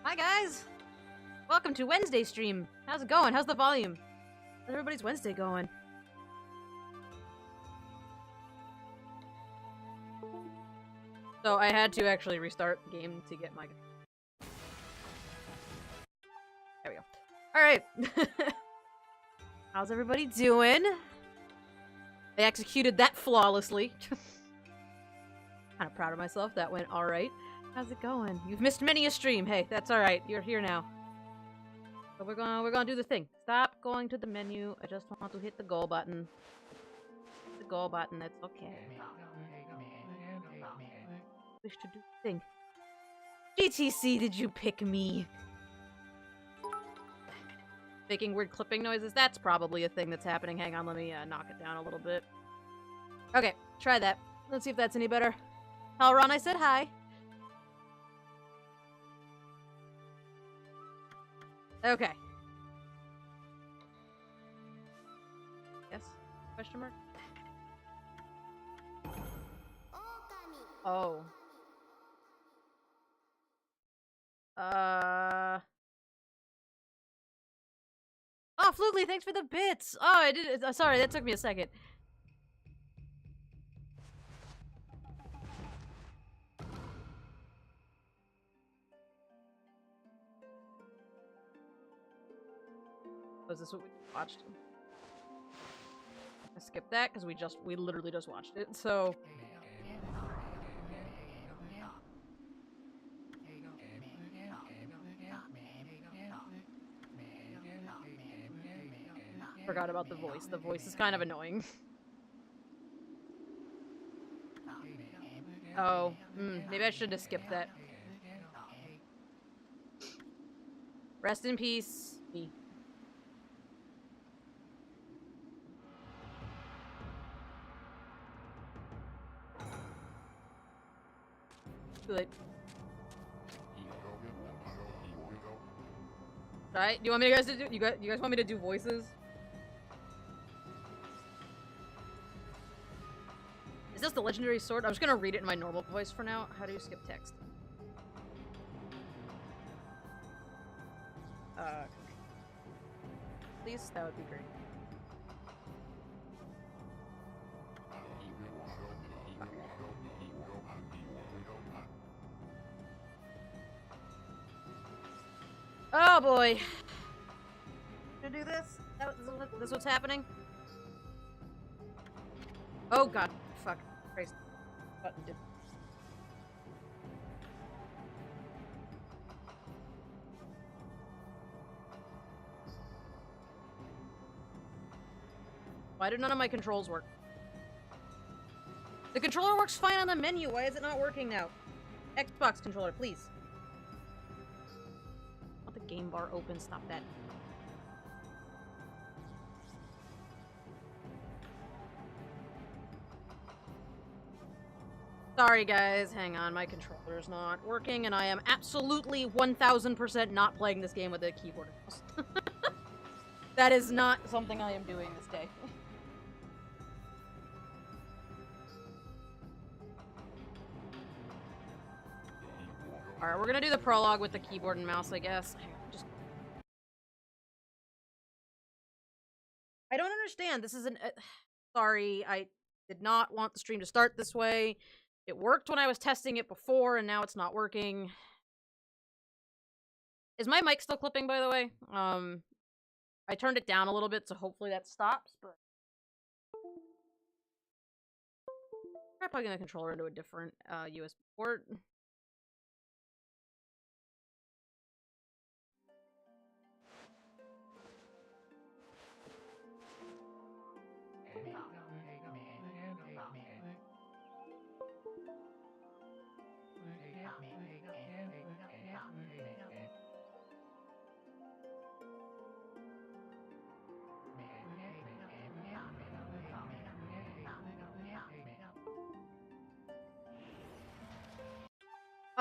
Hi guys! Welcome to Wednesday stream. How's it going? How's the volume? How's everybody's Wednesday going? So I had to actually restart the game to get my... There we go. Alright. How's everybody doing? I executed that flawlessly. Kind of proud of myself. That went alright. How's it going? You've missed many a stream. Hey, that's alright. You're here now. So we're gonna do the thing. Stop going to the menu. I just want to hit the go button. Hit the go button, that's okay. Wish to do the thing. GTC, did you pick me? Making weird clipping noises? That's probably a thing that's happening. Hang on, let me knock it down a little bit. Okay, try that. Let's see if that's any better. Tell Ron I said hi. Okay. Yes? Question mark? Okami. Oh. Oh, Flugly, thanks for the bits! Oh, I did it. Sorry, that took me a second. Was this what we watched? I skipped that because we literally just watched it, so... Forgot about the voice. The voice is kind of annoying. Oh, maybe I should have skipped that. Rest in peace. Good. Right? Do you want me guys to do? You guys want me to do voices? Is this the legendary sword? I'm just gonna read it in my normal voice for now. How do you skip text? Please, that would be great. Oh boy. Gonna do this? This is what's happening? Oh god. Fuck. Christ. Button did. Why do none of my controls work? The controller works fine on the menu. Why is it not working now? Xbox controller, please. I want the game bar open. Stop that. Sorry guys, hang on, my controller's not working and I am absolutely 1000% not playing this game with a keyboard and mouse. That is not something I am doing this day. Alright, we're gonna do the prologue with the keyboard and mouse, I guess. I don't understand, this is an... sorry, I did not want the stream to start this way. It worked when I was testing it before, and now it's not working. Is my mic still clipping, by the way? I turned it down a little bit, so hopefully that stops, but... Try plugging the controller into a different USB port.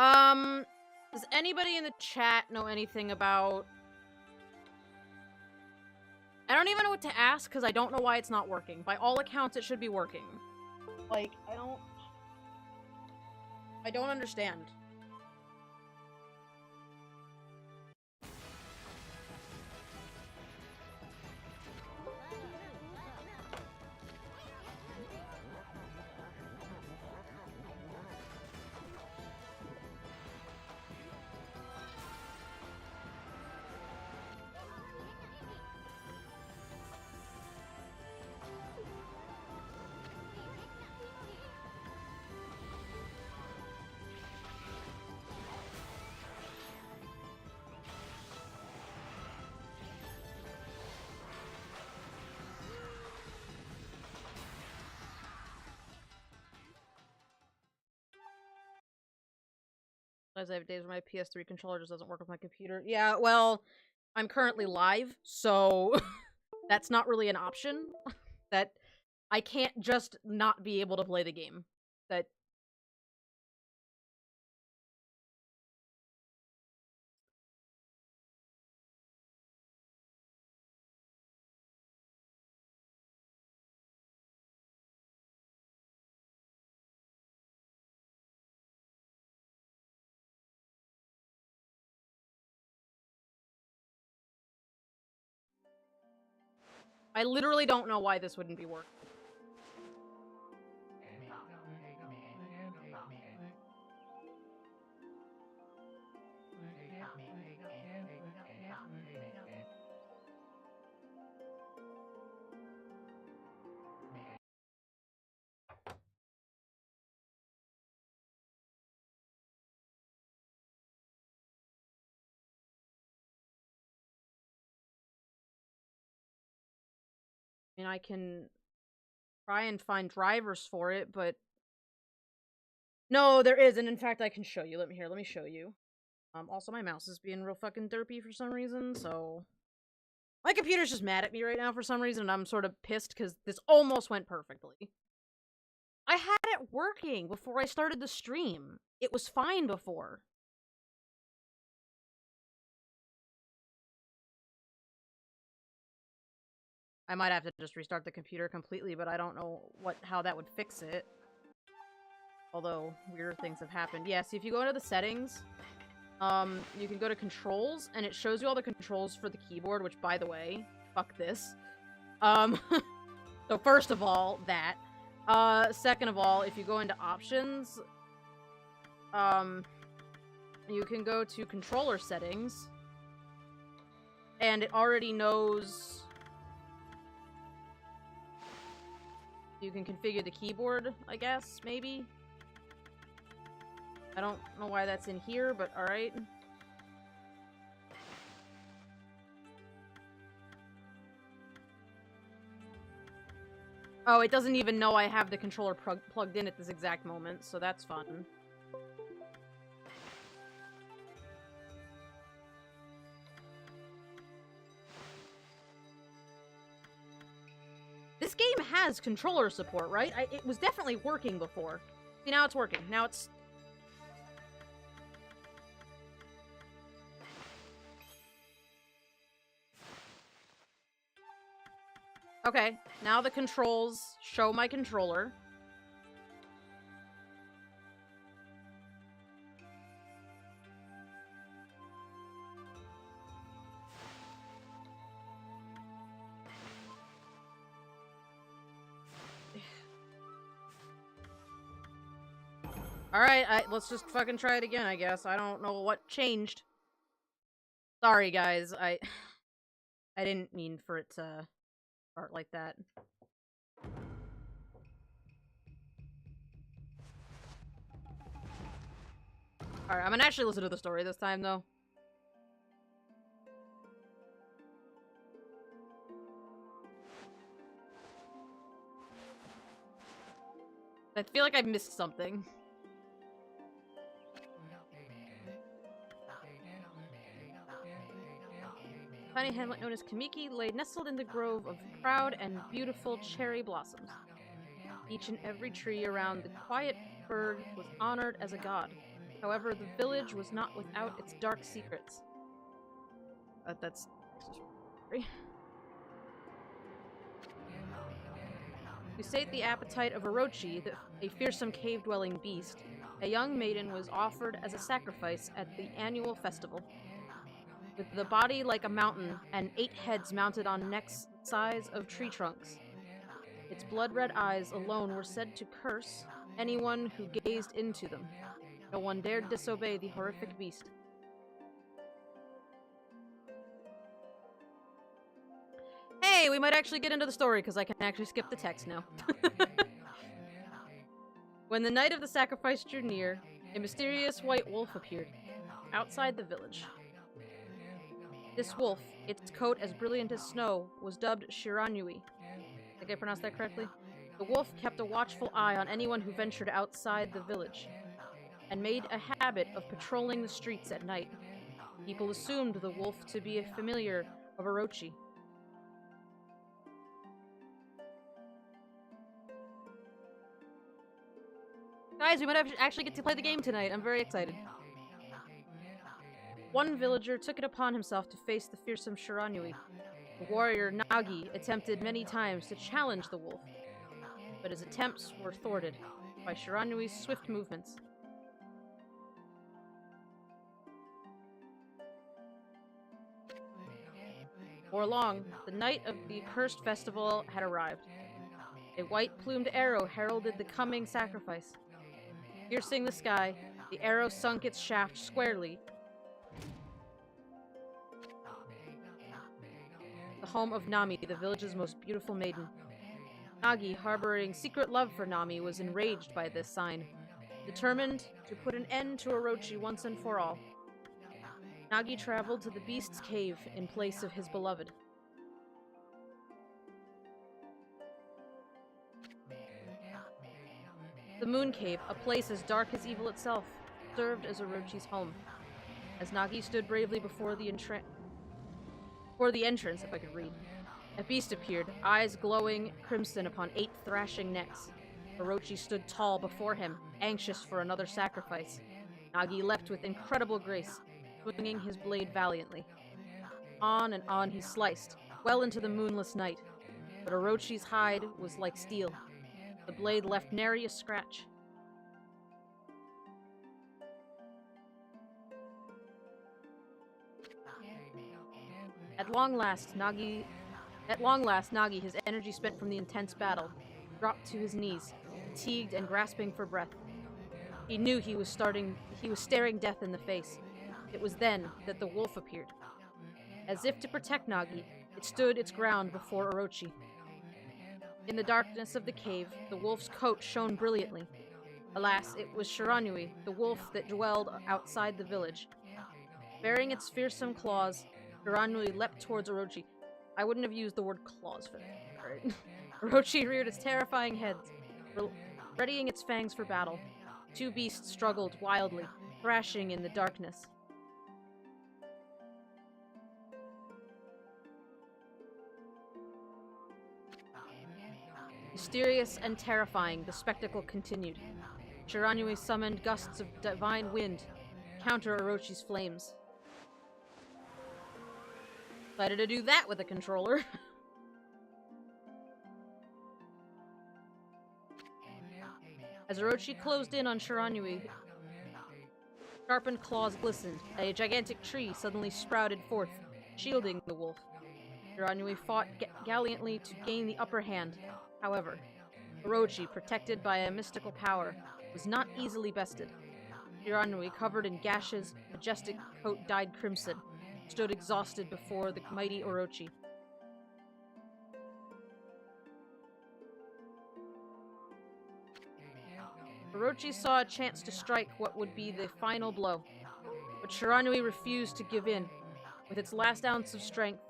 Does anybody in the chat know anything about... I don't even know what to ask, because I don't know why it's not working. By all accounts, it should be working. Like, I don't understand. I have days where my PS3 controller just doesn't work with my computer. Yeah, well, I'm currently live, so that's not really an option. That I can't just not be able to play the game. That I literally don't know why this wouldn't be working. I mean, I can try and find drivers for it, but... No, there isn't. In fact, I can show you. Let me show you. Also, my mouse is being real fucking derpy for some reason, so... My computer's just mad at me right now for some reason, and I'm sort of pissed because this almost went perfectly. I had it working before I started the stream. It was fine before. I might have to just restart the computer completely, but I don't know how that would fix it. Although, weird things have happened. Yeah, see, if you go into the settings, you can go to controls, and it shows you all the controls for the keyboard, which, by the way, fuck this. So first of all, that. Second of all, if you go into options, you can go to controller settings, and it already knows... You can configure the keyboard, I guess, maybe? I don't know why that's in here, but alright. Oh, it doesn't even know I have the controller plugged in at this exact moment, so that's fun. This game has controller support, right? It was definitely working before. See, now it's working. Now it's... Okay, now the controls show my controller. Alright, let's just fucking try it again, I guess. I don't know what changed. Sorry, guys. I didn't mean for it to start like that. Alright, I'm gonna actually listen to the story this time, though. I feel like I missed something. Tiny hamlet known as Kamiki lay nestled in the grove of proud and beautiful cherry blossoms. Each and every tree around the quiet bird was honored as a god. However, the village was not without its dark secrets. That's... To sate the appetite of Orochi, a fearsome cave-dwelling beast, a young maiden was offered as a sacrifice at the annual festival. With the body like a mountain and 8 heads mounted on necks size of tree trunks. Its blood-red eyes alone were said to curse anyone who gazed into them. No one dared disobey the horrific beast. Hey, we might actually get into the story, because I can actually skip the text now. When the night of the sacrifice drew near, a mysterious white wolf appeared outside the village. This wolf, its coat as brilliant as snow, was dubbed Shiranui. Think I pronounced that correctly? The wolf kept a watchful eye on anyone who ventured outside the village, and made a habit of patrolling the streets at night. People assumed the wolf to be a familiar of Orochi. Guys, we might actually get to play the game tonight. I'm very excited. One villager took it upon himself to face the fearsome Shiranui. The warrior Nagi attempted many times to challenge the wolf, but his attempts were thwarted by Shiranui's swift movements. Before long, the night of the accursed festival had arrived. A white-plumed arrow heralded the coming sacrifice. Piercing the sky, the arrow sunk its shaft squarely. The home of Nami, the village's most beautiful maiden. Nagi, harboring secret love for Nami, was enraged by this sign, determined to put an end to Orochi once and for all. Nagi traveled to the beast's cave in place of his beloved. The Moon Cave, a place as dark as evil itself, served as Orochi's home. As Nagi stood bravely before the entrance, if I could read, a beast appeared, eyes glowing crimson upon 8 thrashing necks. Orochi stood tall before him, anxious for another sacrifice. Nagi leapt with incredible grace, swinging his blade valiantly. On and on he sliced, well into the moonless night, but Orochi's hide was like steel. The blade left nary a scratch. At long last, Nagi, his energy spent from the intense battle, dropped to his knees, fatigued and grasping for breath. He knew he was staring death in the face. It was then that the wolf appeared. As if to protect Nagi, it stood its ground before Orochi. In the darkness of the cave, the wolf's coat shone brilliantly. Alas, it was Shiranui, the wolf that dwelled outside the village. Bearing its fearsome claws, Shiranui leapt towards Orochi. I wouldn't have used the word claws for that. Right? Orochi reared its terrifying head, readying its fangs for battle. 2 beasts struggled wildly, thrashing in the darkness. Mysterious and terrifying, the spectacle continued. Shiranui summoned gusts of divine wind to counter Orochi's flames. Decided to do that with a controller. As Orochi closed in on Shiranui, sharpened claws glistened. A gigantic tree suddenly sprouted forth, shielding the wolf. Shiranui fought gallantly to gain the upper hand. However, Orochi, protected by a mystical power, was not easily bested. Shiranui, covered in gashes, majestic coat dyed crimson, stood exhausted before the mighty Orochi. Orochi saw a chance to strike what would be the final blow, but Shiranui refused to give in. With its last ounce of strength,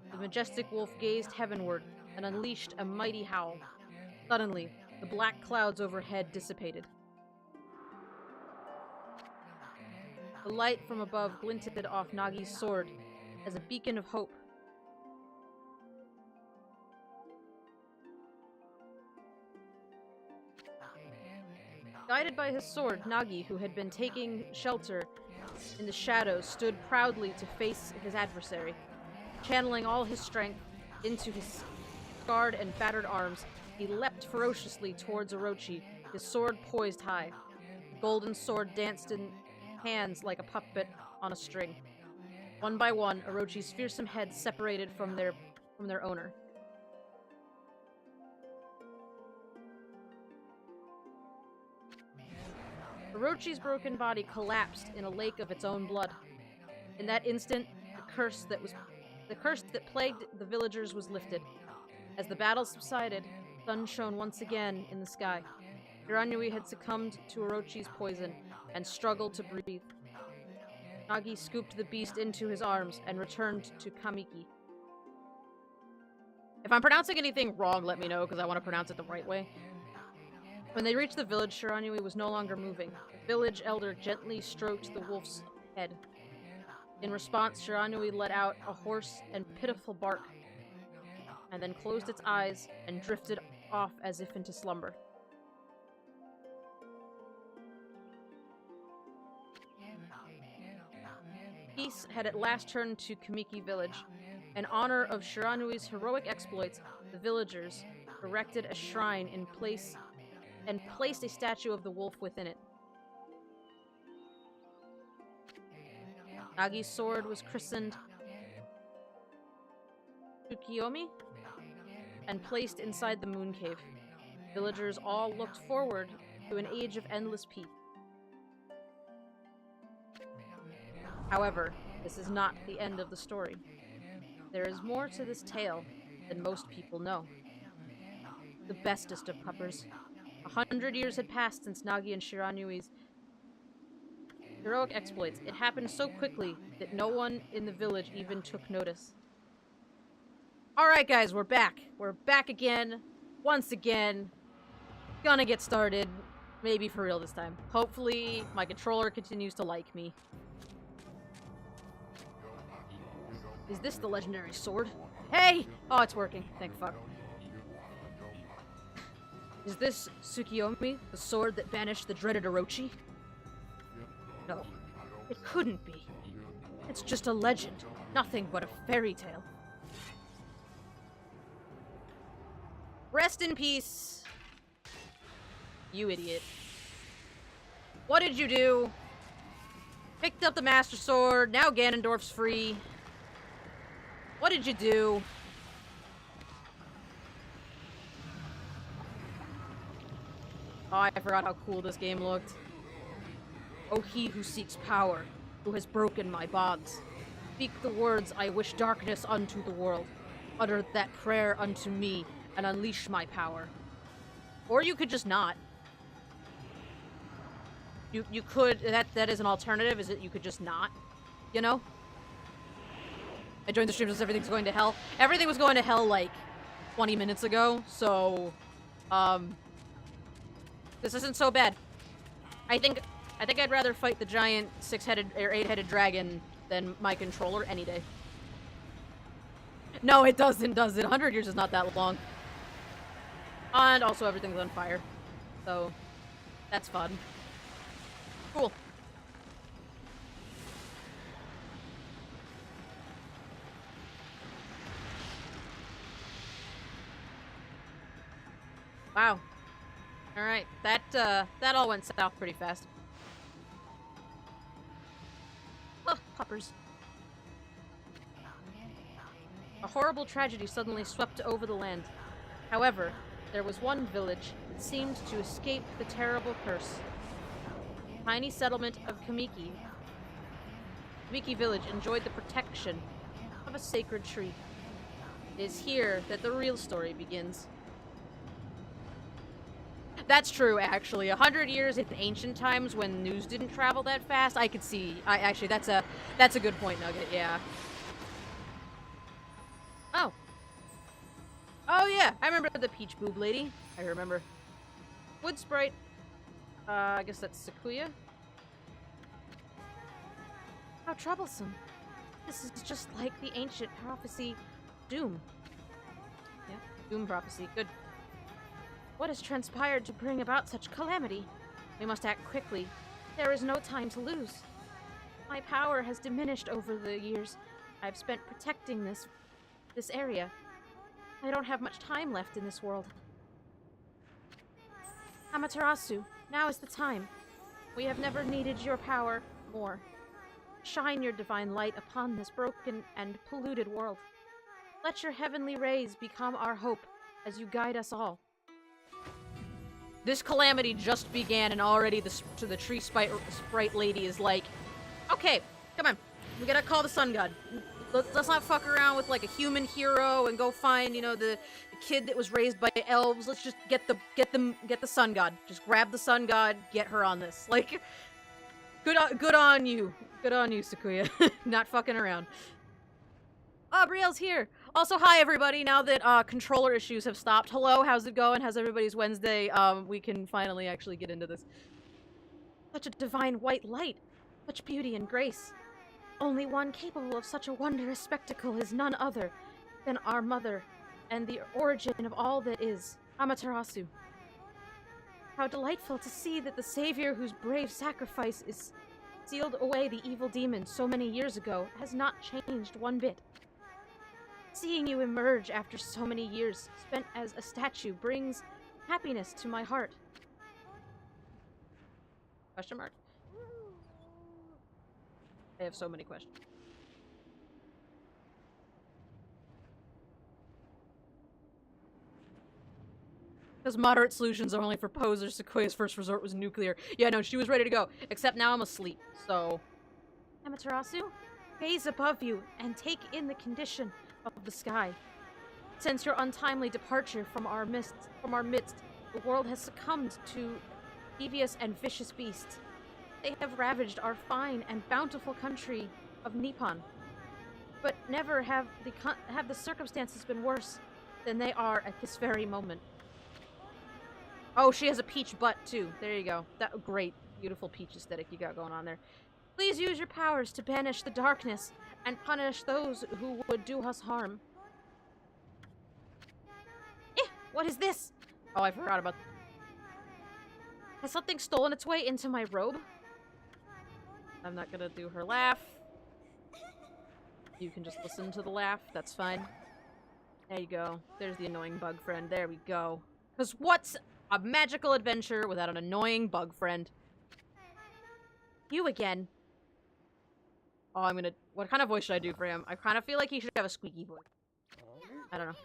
the majestic wolf gazed heavenward and unleashed a mighty howl. Suddenly, the black clouds overhead dissipated. The light from above glinted off Nagi's sword as a beacon of hope. Guided by his sword, Nagi, who had been taking shelter in the shadows, stood proudly to face his adversary. Channeling all his strength into his scarred and battered arms, he leapt ferociously towards Orochi, his sword poised high. The golden sword danced in hands like a puppet on a string. One by one, Orochi's fearsome heads separated from their owner. Orochi's broken body collapsed in a lake of its own blood. In that instant, the curse that plagued the villagers was lifted. As the battle subsided, the sun shone once again in the sky. Shiranui had succumbed to Orochi's poison and struggled to breathe. Nagi scooped the beast into his arms and returned to Kamiki. If I'm pronouncing anything wrong, let me know, because I want to pronounce it the right way. When they reached the village, Shiranui was no longer moving. The village elder gently stroked the wolf's head. In response, Shiranui let out a hoarse and pitiful bark, and then closed its eyes and drifted off as if into slumber. Peace had at last turned to Kamiki village. In honor of Shiranui's heroic exploits, the villagers erected a shrine in place and placed a statue of the wolf within it. Nagi's sword was christened Tsukiyomi and placed inside the moon cave. Villagers all looked forward to an age of endless peace. However, this is not the end of the story. There is more to this tale than most people know. The bestest of puppers. 100 years had passed since Nagi and Shiranui's heroic exploits. It happened so quickly that no one in the village even took notice. Alright guys, we're back. We're back again. Once again. Gonna get started. Maybe for real this time. Hopefully my controller continues to like me. Is this the legendary sword? Hey! Oh, it's working. Thank fuck. Is this Tsukiyomi, the sword that banished the dreaded Orochi? No, it couldn't be. It's just a legend, nothing but a fairy tale. Rest in peace, you idiot. What did you do? Picked up the Master Sword, now Ganondorf's free. What did you do? Oh, I forgot how cool this game looked. O he who seeks power, who has broken my bonds. Speak the words I wish darkness unto the world. Utter that prayer unto me, and unleash my power. Or you could just not. You could, that is an alternative, is that you could just not, you know? I joined the stream since everything's going to hell. Everything was going to hell like 20 minutes ago, so this isn't so bad. I think I'd rather fight the giant 6-headed or 8-headed dragon than my controller any day. No, it doesn't, does it? 100 years is not that long. And also everything's on fire. So that's fun. Cool. Wow. Alright, that all went south pretty fast. Oh, puppers. A horrible tragedy suddenly swept over the land. However, there was one village that seemed to escape the terrible curse. The tiny settlement of Kamiki. Kamiki village enjoyed the protection of a sacred tree. It is here that the real story begins. That's true, actually. 100 years in ancient times when news didn't travel that fast, I could see. Actually, that's a good point, Nugget. Yeah. Oh. Oh yeah, I remember the peach boob lady. I remember. Wood sprite. I guess that's Sakuya. How troublesome. This is just like the ancient prophecy, Doom. Yeah, Doom prophecy. Good. What has transpired to bring about such calamity? We must act quickly. There is no time to lose. My power has diminished over the years I've spent protecting this area. I don't have much time left in this world. Amaterasu, now is the time. We have never needed your power more. Shine your divine light upon this broken and polluted world. Let your heavenly rays become our hope as you guide us all. This calamity just began, and already the tree sprite lady is like, okay, come on, we gotta call the sun god. Let's not fuck around with like a human hero and go find, you know, the kid that was raised by elves. Let's just get the sun god. Just grab the sun god, get her on this. Like, good on you, Sakuya. Not fucking around. Oh, Brielle's here. Also, hi everybody. Now that controller issues have stopped. Hello, how's it going? How's everybody's Wednesday? We can finally actually get into this. Such a divine white light. Such beauty and grace. Only one capable of such a wondrous spectacle is none other than our mother, and the origin of all that is, Amaterasu. How delightful to see that the savior whose brave sacrifice is sealed away the evil demon so many years ago has not changed one bit. Seeing you emerge after so many years spent as a statue brings happiness to my heart. Question mark? I have so many questions. Because moderate solutions are only for posers. Sequoia's first resort was nuclear. Yeah, no, she was ready to go. Except now I'm asleep, so... Amaterasu, gaze above you and take in the condition of the sky. Since your untimely departure from our midst, the world has succumbed to devious and vicious beasts. They have ravaged our fine and bountiful country of Nippon. But never have the circumstances been worse than they are at this very moment. Oh, she has a peach butt, too. There you go. That great, beautiful peach aesthetic you got going on there. Please use your powers to banish the darkness and punish those who would do us harm. What is this? Oh, I forgot about... Has something stolen its way into my robe? I'm not gonna do her laugh. You can just listen to the laugh. That's fine. There you go. There's the annoying bug friend. There we go. Because what's a magical adventure without an annoying bug friend? You again. Oh, I'm gonna... What kind of voice should I do for him? I kind of feel like he should have a squeaky voice. I don't know.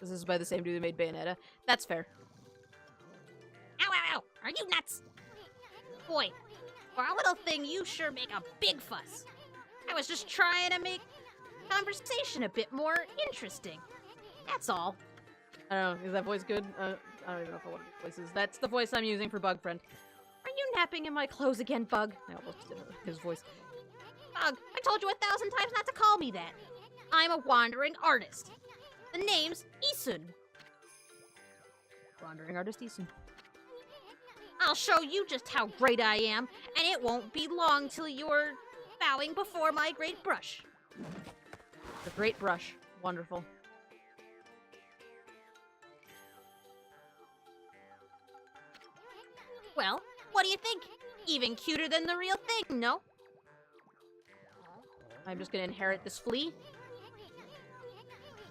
This is by the same dude who made Bayonetta. That's fair. Ow, ow, ow! Are you nuts? Boy, for a little thing, you sure make a big fuss. I was just trying to make conversation a bit more interesting. That's all. I don't know. Is that voice good? I don't even know if I want voices. That's the voice I'm using for Bug Friend. Are you napping in my clothes again, Bug? I almost did his voice. Bug, I told you 1,000 times not to call me that. I'm a wandering artist. The name's Isun. Wandering artist Isun. I'll show you just how great I am, and it won't be long till you're bowing before my great brush. The great brush. Wonderful. Well, what do you think? Even cuter than the real thing, no? I'm just gonna inherit this flea.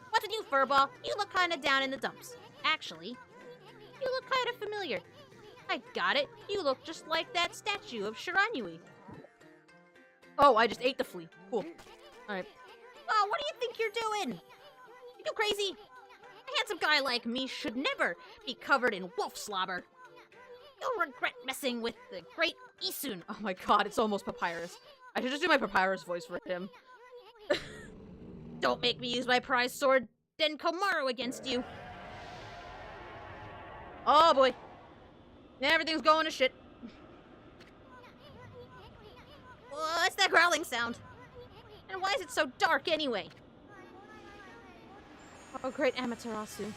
What's with you, Furball? You look kinda down in the dumps. Actually, you look kinda familiar. I got it. You look just like that statue of Shiranui. Oh, I just ate the flea. Cool. Alright. Oh, what do you think you're doing? You crazy? A handsome guy like me should never be covered in wolf slobber. You'll regret messing with the great Isun. Oh my god, it's almost Papyrus. I should just do my Papyrus voice for him. Don't make me use my prize sword, Denkomaru, against you. Oh boy. Everything's going to shit. What's that growling sound? And why is it so dark anyway? Oh, great Amaterasu.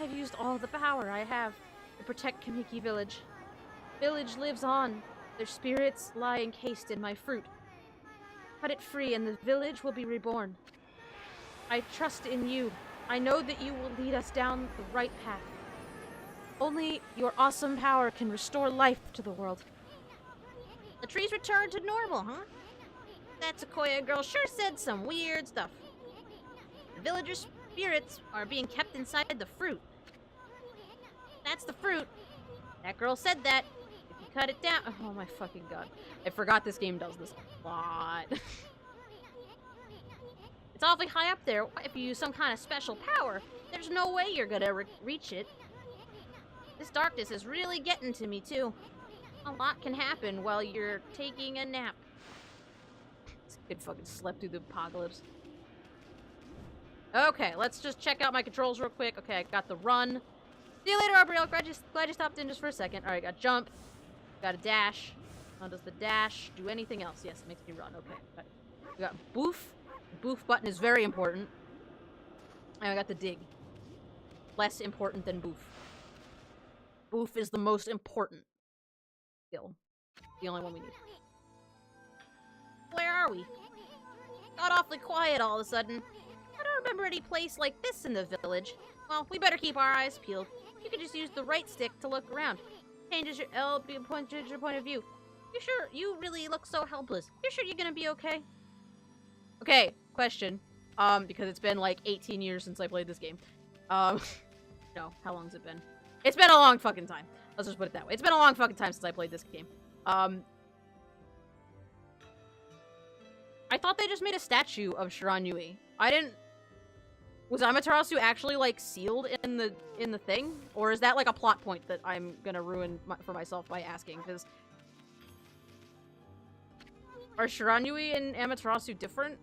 I've used all the power I have to protect Kamiki Village. Village lives on. Their spirits lie encased in my fruit. Cut it free and the village will be reborn. I trust in you, I know that you will lead us down the right path. Only your awesome power can restore life to the world. The trees returned to normal, huh? That Sequoia girl sure said some weird stuff. The villagers' spirits are being kept inside the fruit. That's the fruit. That girl said that. If you cut it down... Oh my fucking god. I forgot this game does this a lot. It's awfully high up there. If you use some kind of special power, there's no way you're gonna reach it. This darkness is really getting to me, too. A lot can happen while you're taking a nap. This kid fucking slept through the apocalypse. Okay, let's just check out my controls real quick. Okay, I got the run. See you later, Aubrielle. Glad you stopped in just for a second. Alright, got jump. Got a dash. How does the dash do anything else? Yes, it makes me run. Okay. We got boof. The boof button is very important. And I got the dig. Less important than boof. Boof is the most important skill. The only one we need. Where are we? Got awfully quiet all of a sudden. I don't remember any place like this in the village. Well, we better keep our eyes peeled. You can just use the right stick to look around. Changes your changes your point of view. You sure you really look so helpless? You sure you're gonna be okay? Okay, question. Because it's been like 18 years since I played this game. No, how long has it been? It's been a long fucking time. Let's just put it that way. It's been a long fucking time since I played this game. I thought they just made a statue of Shiran Yui. I didn't... Was Amaterasu actually, like, sealed in the thing? Or is that, like, a plot point that I'm gonna ruin for myself by asking? Because... Are Shiran Yui and Amaterasu different?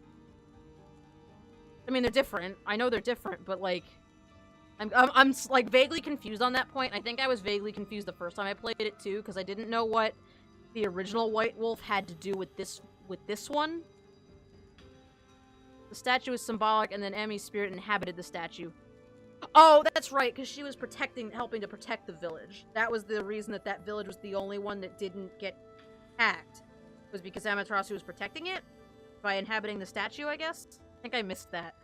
I mean, they're different. I know they're different, but, like... I'm like, vaguely confused on that point. I think I was vaguely confused the first time I played it, too, because I didn't know what the original White Wolf had to do with this one. The statue is symbolic, and then Emmy's spirit inhabited the statue. Oh, that's right, because she was helping to protect the village. That was the reason that village was the only one that didn't get hacked. Was because Amaterasu was protecting it? By inhabiting the statue, I guess? I think I missed that.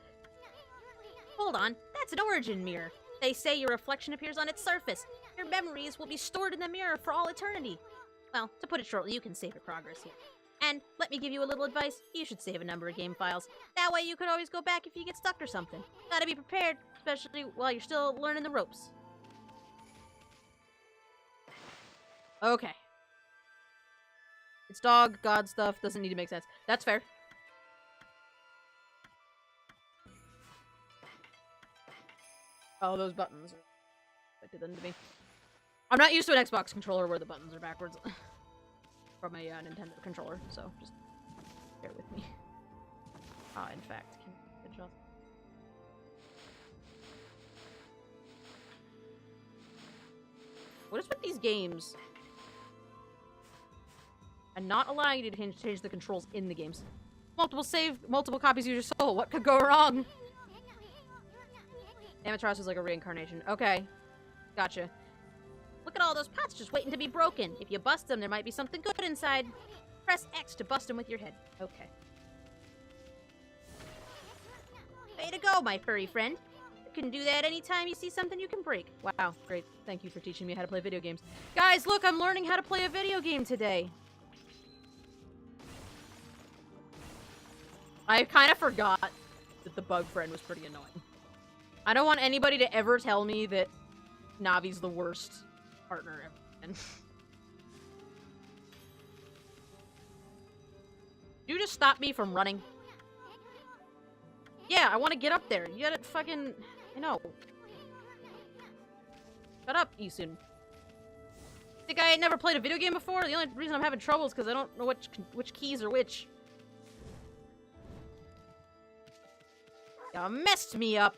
Hold on, that's an origin mirror. They say your reflection appears on its surface. Your memories will be stored in the mirror for all eternity. Well, to put it shortly, you can save your progress here. And let me give you a little advice. You should save a number of game files. That way you could always go back if you get stuck or something. Gotta be prepared, especially while you're still learning the ropes. Okay. It's dog, god stuff, doesn't need to make sense. That's fair. Oh, those buttons are... I did them to me. I'm not used to an Xbox controller where the buttons are backwards. From a Nintendo controller, so just bear with me. In fact, can you adjust? What is with these games? And not allowing you to change the controls in the games. Multiple copies use your soul. What could go wrong? Amaterasu is like a reincarnation. Okay. Gotcha. Look at all those pots just waiting to be broken. If you bust them, there might be something good inside. Press X to bust them with your head. Okay. Way to go, my furry friend. You can do that anytime you see something you can break. Wow, great. Thank you for teaching me how to play video games. Guys, look, I'm learning how to play a video game today. I kind of forgot that the bug friend was pretty annoying. I don't want anybody to ever tell me that Navi's the worst partner ever. You just stop me from running. Yeah, I want to get up there. You gotta fucking... I know. Shut up, Isun. Think I ain't never played a video game before? The only reason I'm having trouble is because I don't know which keys are which. You messed me up.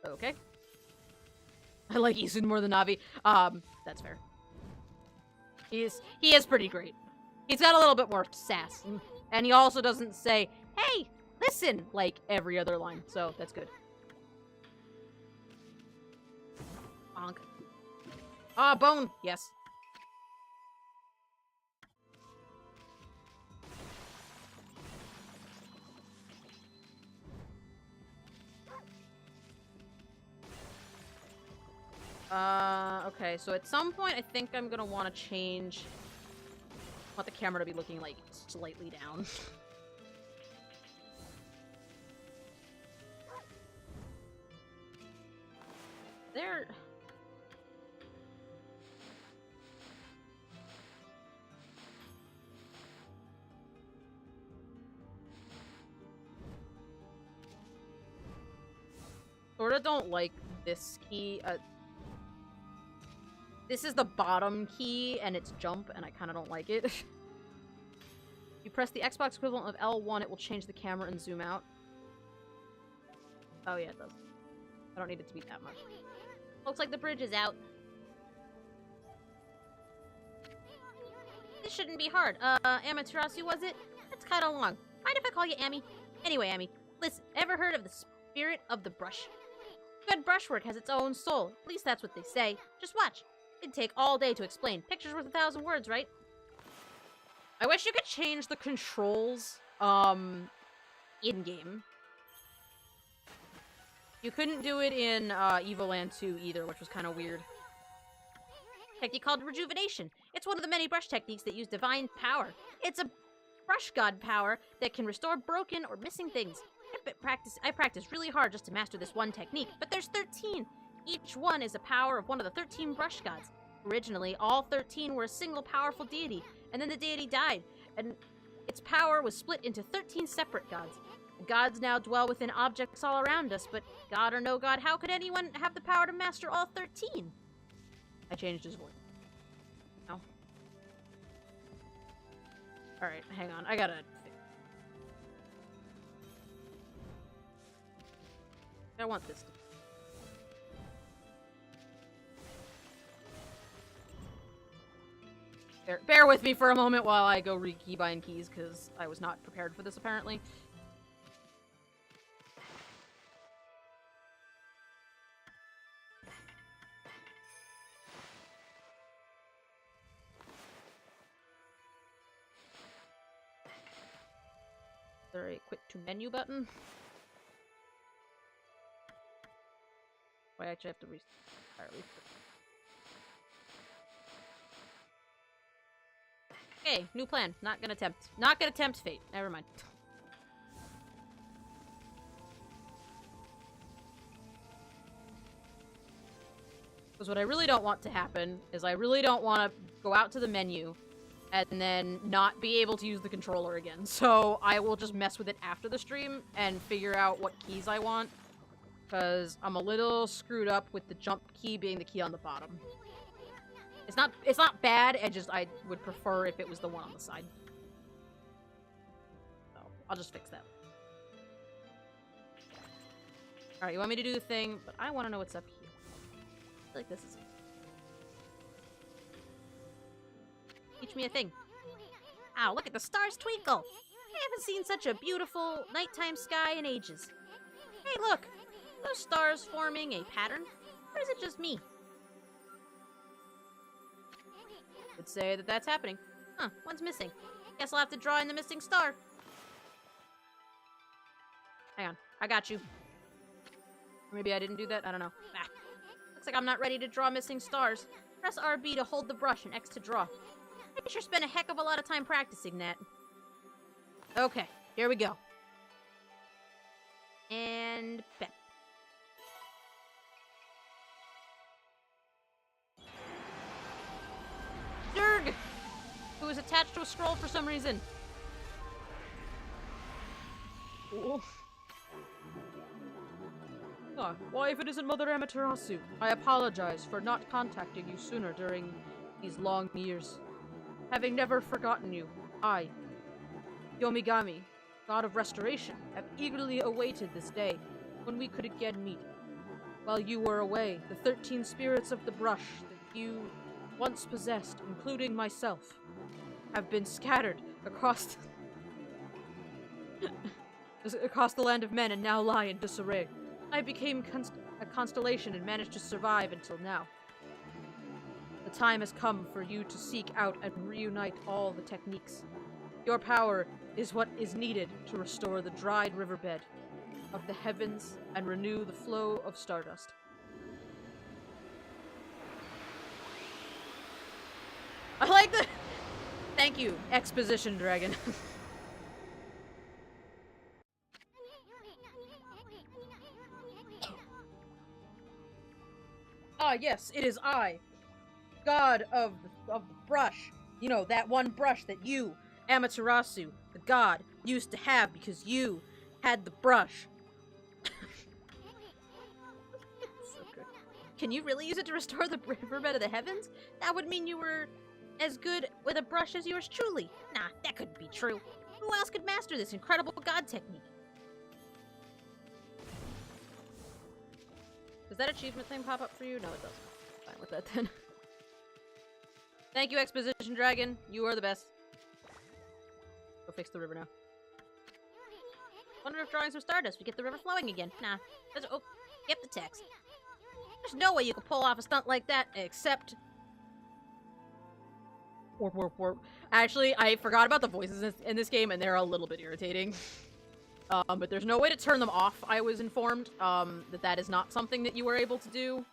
Okay. I like Isun more than Navi. That's fair. He is pretty great. He's got a little bit more sass. And he also doesn't say, hey, listen, like every other line. So, that's good. Bonk. Bone. Yes. Okay, so at some point I think I'm gonna want to change... I want the camera to be looking, like, slightly down. There... Sorta don't like this key. This is the bottom key, and it's jump, and I kinda don't like it. If you press the Xbox equivalent of L1, it will change the camera and zoom out. Oh yeah, it does. I don't need it to be that much. Looks like the bridge is out. This shouldn't be hard. Amaterasu, was it? That's kinda long. Mind if I call you Amy? Anyway, Amy, listen, ever heard of the spirit of the brush? Good brushwork has its own soul. At least that's what they say. Just watch. It'd take all day to explain. Picture's worth 1,000 words, right? I wish you could change the controls, in-game. You couldn't do it in, Evoland 2 either, which was kind of weird. Technique called rejuvenation. It's one of the many brush techniques that use divine power. It's a brush god power that can restore broken or missing things. I practiced really hard just to master this one technique, but there's 13. Each one is a power of one of the 13 brush gods. Originally, all 13 were a single powerful deity, and then the deity died, and its power was split into 13 separate gods. The gods now dwell within objects all around us, but god or no god, how could anyone have the power to master all 13? I changed his voice. No. Alright, hang on. I gotta... I want this. Bear with me for a moment while I go re-keybind keys, because I was not prepared for this, apparently. Is there a quick to menu button? I actually have to restart entirely. Okay, new plan. Not gonna attempt fate. Never mind. Because what I really don't want to happen is I really don't want to go out to the menu and then not be able to use the controller again. So I will just mess with it after the stream and figure out what keys I want. Because I'm a little screwed up with the jump key being the key on the bottom. It's not bad, I would prefer if it was the one on the side. So, I'll just fix that. Alright, you want me to do the thing, but I want to know what's up here. I feel like this is... Teach me a thing. Ow, look at the stars twinkle! I haven't seen such a beautiful nighttime sky in ages. Hey, look! Are those stars forming a pattern? Or is it just me? Would say that that's happening. Huh, one's missing. Guess I'll have to draw in the missing star. Hang on, I got you. Or maybe I didn't do that, I don't know. Ah. Looks like I'm not ready to draw missing stars. Press RB to hold the brush and X to draw. I sure spent a heck of a lot of time practicing that. Okay, here we go. And bet. Durg! Who is attached to a scroll for some reason. Cool. Ah, why if it isn't Mother Amaterasu? I apologize for not contacting you sooner during these long years. Having never forgotten you, I, Yomigami, god of restoration, have eagerly awaited this day when we could again meet. While you were away, the 13 spirits of the brush that you once possessed, including myself, have been scattered across across the land of men and now lie in disarray. I became a constellation and managed to survive until now. The time has come for you to seek out and reunite all the techniques. Your power is what is needed to restore the dried riverbed of the heavens and renew the flow of stardust. I like the... Thank you, Exposition Dragon. Ah, yes, it is I, god of the brush. You know, that one brush that you, Amaterasu, the god, used to have because you had the brush. So good. Can you really use it to restore the riverbed of the heavens? That would mean you were as good with a brush as yours truly. Nah, that couldn't be true. Who else could master this incredible god technique? Does that achievement thing pop up for you? No, it doesn't. Fine with that then. Thank you, Exposition Dragon. You are the best. Go fix the river now. Wonder if drawing some stardust we get the river flowing again. Nah. Oh, get the text. There's no way you can pull off a stunt like that except... Warp, warp, warp. Actually, I forgot about the voices in this game, and they're a little bit irritating. But there's no way to turn them off, I was informed, that is not something that you were able to do.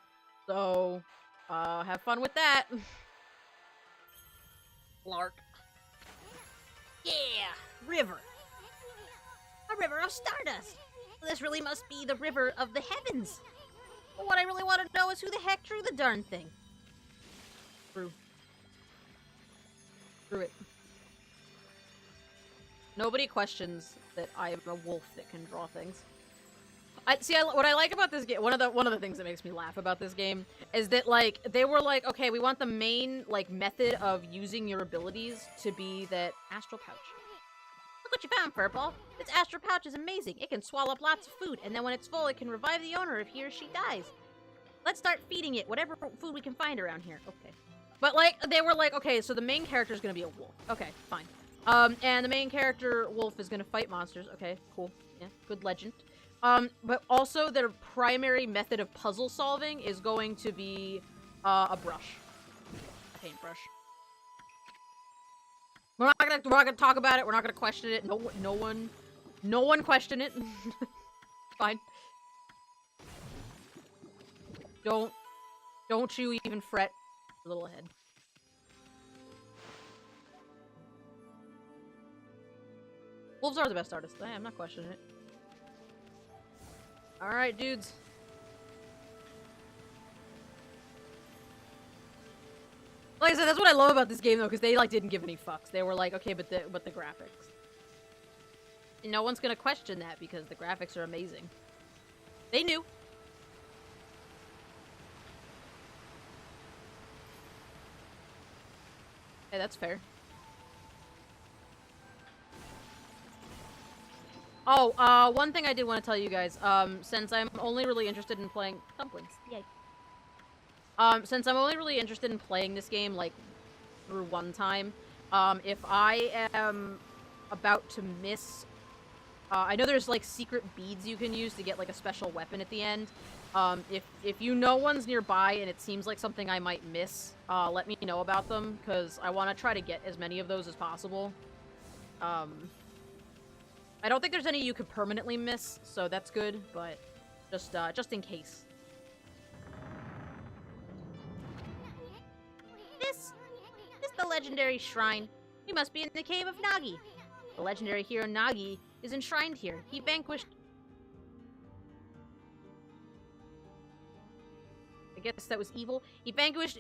So, have fun with that. Lark. Yeah! River. A river of stardust. This really must be the river of the heavens. But what I really want to know is who the heck drew the darn thing. Screw it. Nobody questions that I am a wolf that can draw things. What I like about this game, one of the things that makes me laugh about this game is that, like, they were like, okay, we want the main, like, method of using your abilities to be that astral pouch. Look what you found, Furball. This astral pouch is amazing. It can swallow up lots of food, and then when it's full, it can revive the owner if he or she dies. Let's start feeding it whatever food we can find around here. Okay. But, like, they were like, okay, so the main character is gonna be a wolf. Okay, fine. And the main character, Wolf, is gonna fight monsters. Okay, cool. Yeah, good legend. But also their primary method of puzzle solving is going to be, a brush. A paintbrush. We're not gonna talk about it, we're not gonna question it. No one question it. Fine. Don't you even fret. A little ahead. Wolves are the best artists. I'm not questioning it. Alright, dudes. Like I said, that's what I love about this game, though, because they, like, didn't give any fucks. They were like, okay, but the graphics. And no one's gonna question that, because the graphics are amazing. They knew. Hey, that's fair. Oh, one thing I did want to tell you guys, since I'm only really interested in playing dumplings, yay. Since I'm only really interested in playing this game, like, through one time, if I am about to miss, I know there's, like, secret beads you can use to get, like, a special weapon at the end. If you know one's nearby and it seems like something I might miss, let me know about them, because I want to try to get as many of those as possible. I don't think there's any you could permanently miss, so that's good, but just in case. This the legendary shrine. We must be in the cave of Nagi. The legendary hero Nagi is enshrined here. He vanquished... I guess that was evil. He vanquished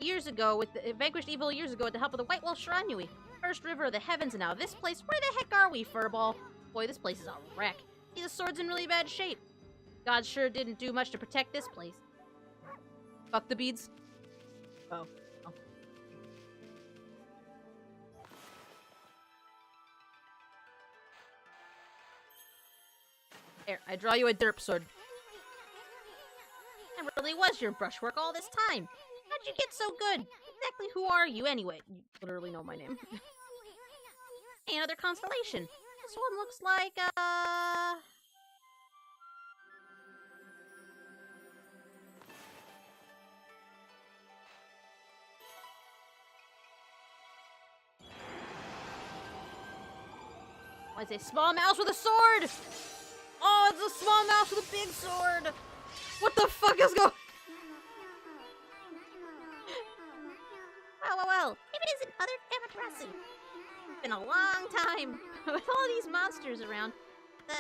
evil years ago with the help of the White Wolf Shiranui. First river of the heavens, and now this place. Where the heck are we, Furball? Boy, this place is a wreck. See, the sword's in really bad shape. God sure didn't do much to protect this place. Fuck the beads. Oh. Here, I draw you a derp sword. That really was your brushwork all this time. How'd you get so good? Exactly who are you, anyway? You literally know my name. Hey, another constellation. This one looks like, Oh, it's a small mouse with a sword! Oh, it's a small mouse with a big sword! What the fuck is going... Well, other Amaterasu. It's been a long time. With all these monsters around, the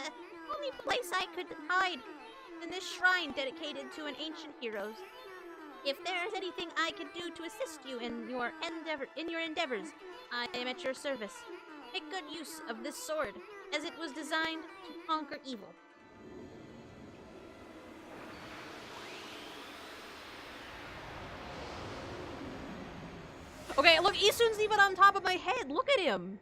only place I could hide is in this shrine dedicated to an ancient heroes. If there's anything I could do to assist you in your endeavors, I am at your service. Make good use of this sword, as it was designed to conquer evil. Okay, look, Isun's even on top of my head. Look at him.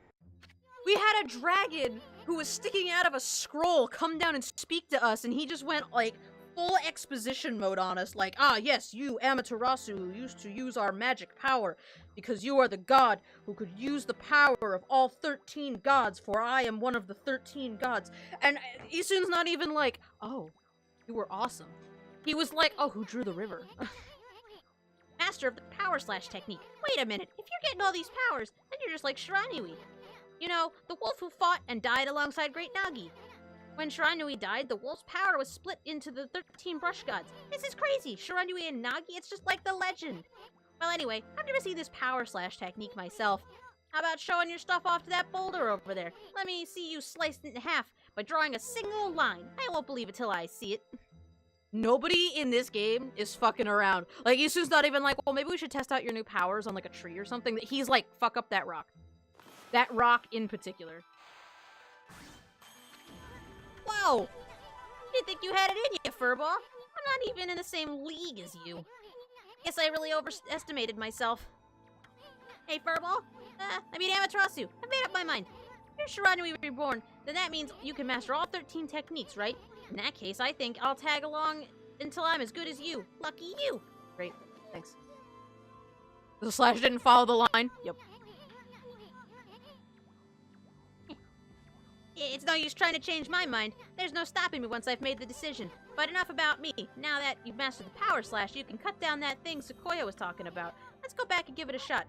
We had a dragon who was sticking out of a scroll come down and speak to us, and he just went, like, full exposition mode on us. Like, ah, yes, you, Amaterasu, used to use our magic power, because you are the god who could use the power of all 13 gods, for I am one of the 13 gods. And Isun's not even like, oh, you were awesome. He was like, oh, who drew the river? Master of the power slash technique. Wait a minute, if you're getting all these powers, then you're just like Shiranui. You know, the wolf who fought and died alongside Great Nagi. When Shiranui died, the wolf's power was split into the 13 brush gods. This is crazy! Shiranui and Nagi, it's just like the legend. Well anyway, I've never seen this power slash technique myself. How about showing your stuff off to that boulder over there? Let me see you sliced it in half by drawing a single line. I won't believe it till I see it. Nobody in this game is fucking around. Like, Isu's not even like, well, maybe we should test out your new powers on, like, a tree or something. He's like, fuck up that rock. That rock in particular. Whoa! Didn't think you had it in you, Furball. I'm not even in the same league as you. Guess I really overestimated myself. Hey, Furball. Amaterasu. I made up my mind. You're Shiranui Reborn, then that means you can master all 13 techniques, right? In that case, I think I'll tag along until I'm as good as you. Lucky you! Great. Thanks. The slash didn't follow the line? Yep. It's no use trying to change my mind. There's no stopping me once I've made the decision. But enough about me. Now that you've mastered the power slash, you can cut down that thing Sequoia was talking about. Let's go back and give it a shot.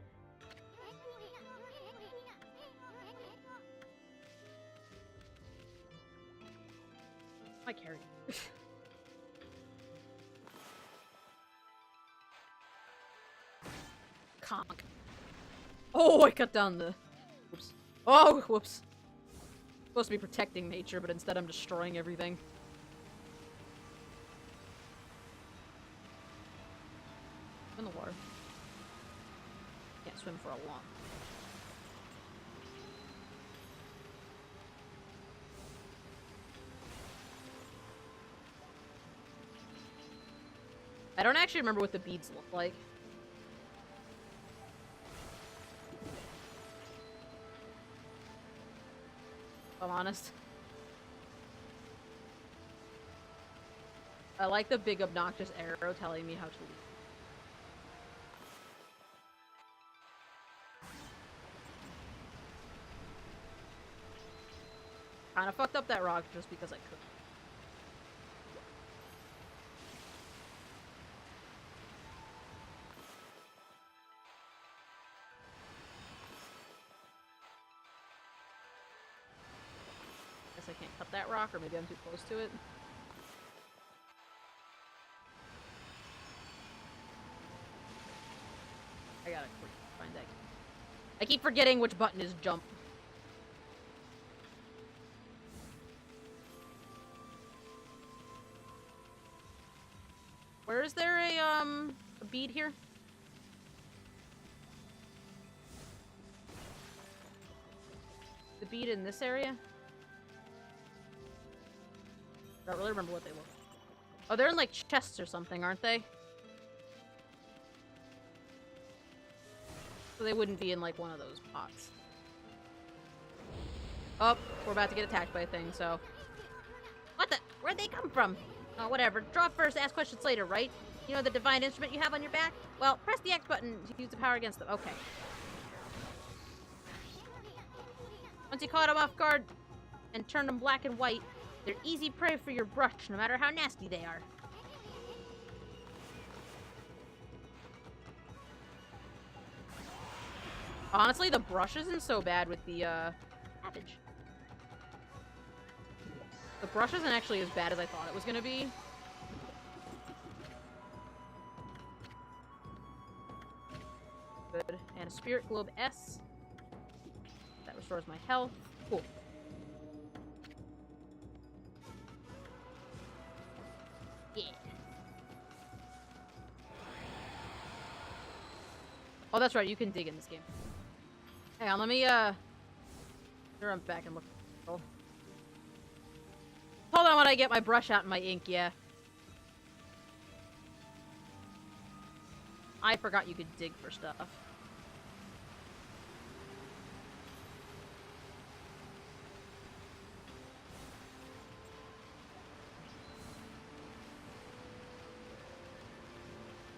I carry. Conk. Oh, I cut down the... Whoops. Oh, whoops. Supposed to be protecting nature, but instead I'm destroying everything. In the water. Can't swim for a long. I don't actually remember what the beads look like. If I'm honest. I like the big obnoxious arrow telling me how to leave. Kinda fucked up that rock just because I could. I can't cut that rock, or maybe I'm too close to it. I gotta find that. I keep forgetting which button is jump. Where is there a bead here? The bead in this area? I don't really remember what they look like. Oh, they're in like chests or something, aren't they? So they wouldn't be in like one of those pots. Oh, we're about to get attacked by a thing, so... What the? Where'd they come from? Oh, whatever. Draw first, ask questions later, right? You know the divine instrument you have on your back? Well, press the X button to use the power against them. Okay. Once you caught them off guard and turned them black and white, they're easy prey for your brush, no matter how nasty they are. Honestly, the brush isn't so bad with the, Savage. The brush isn't actually as bad as I thought it was gonna be. Good a Spirit Globe S. That restores my health. Cool. Yeah. Oh, that's right. You can dig in this game. Hang on, let me, run back and look. Oh. Hold on when I get my brush out and my ink, yeah. I forgot you could dig for stuff.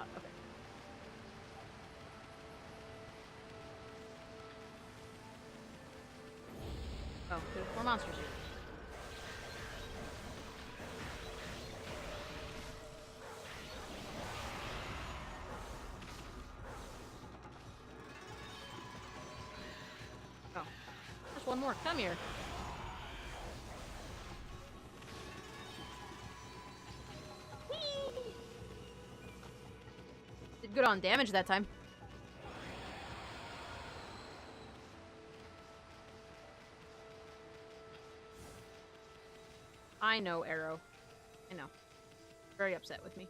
Okay. Oh, there's more monsters here. Oh. There's one more. Come here. Did good on damage that time. I know, Arrow. I know. Very upset with me.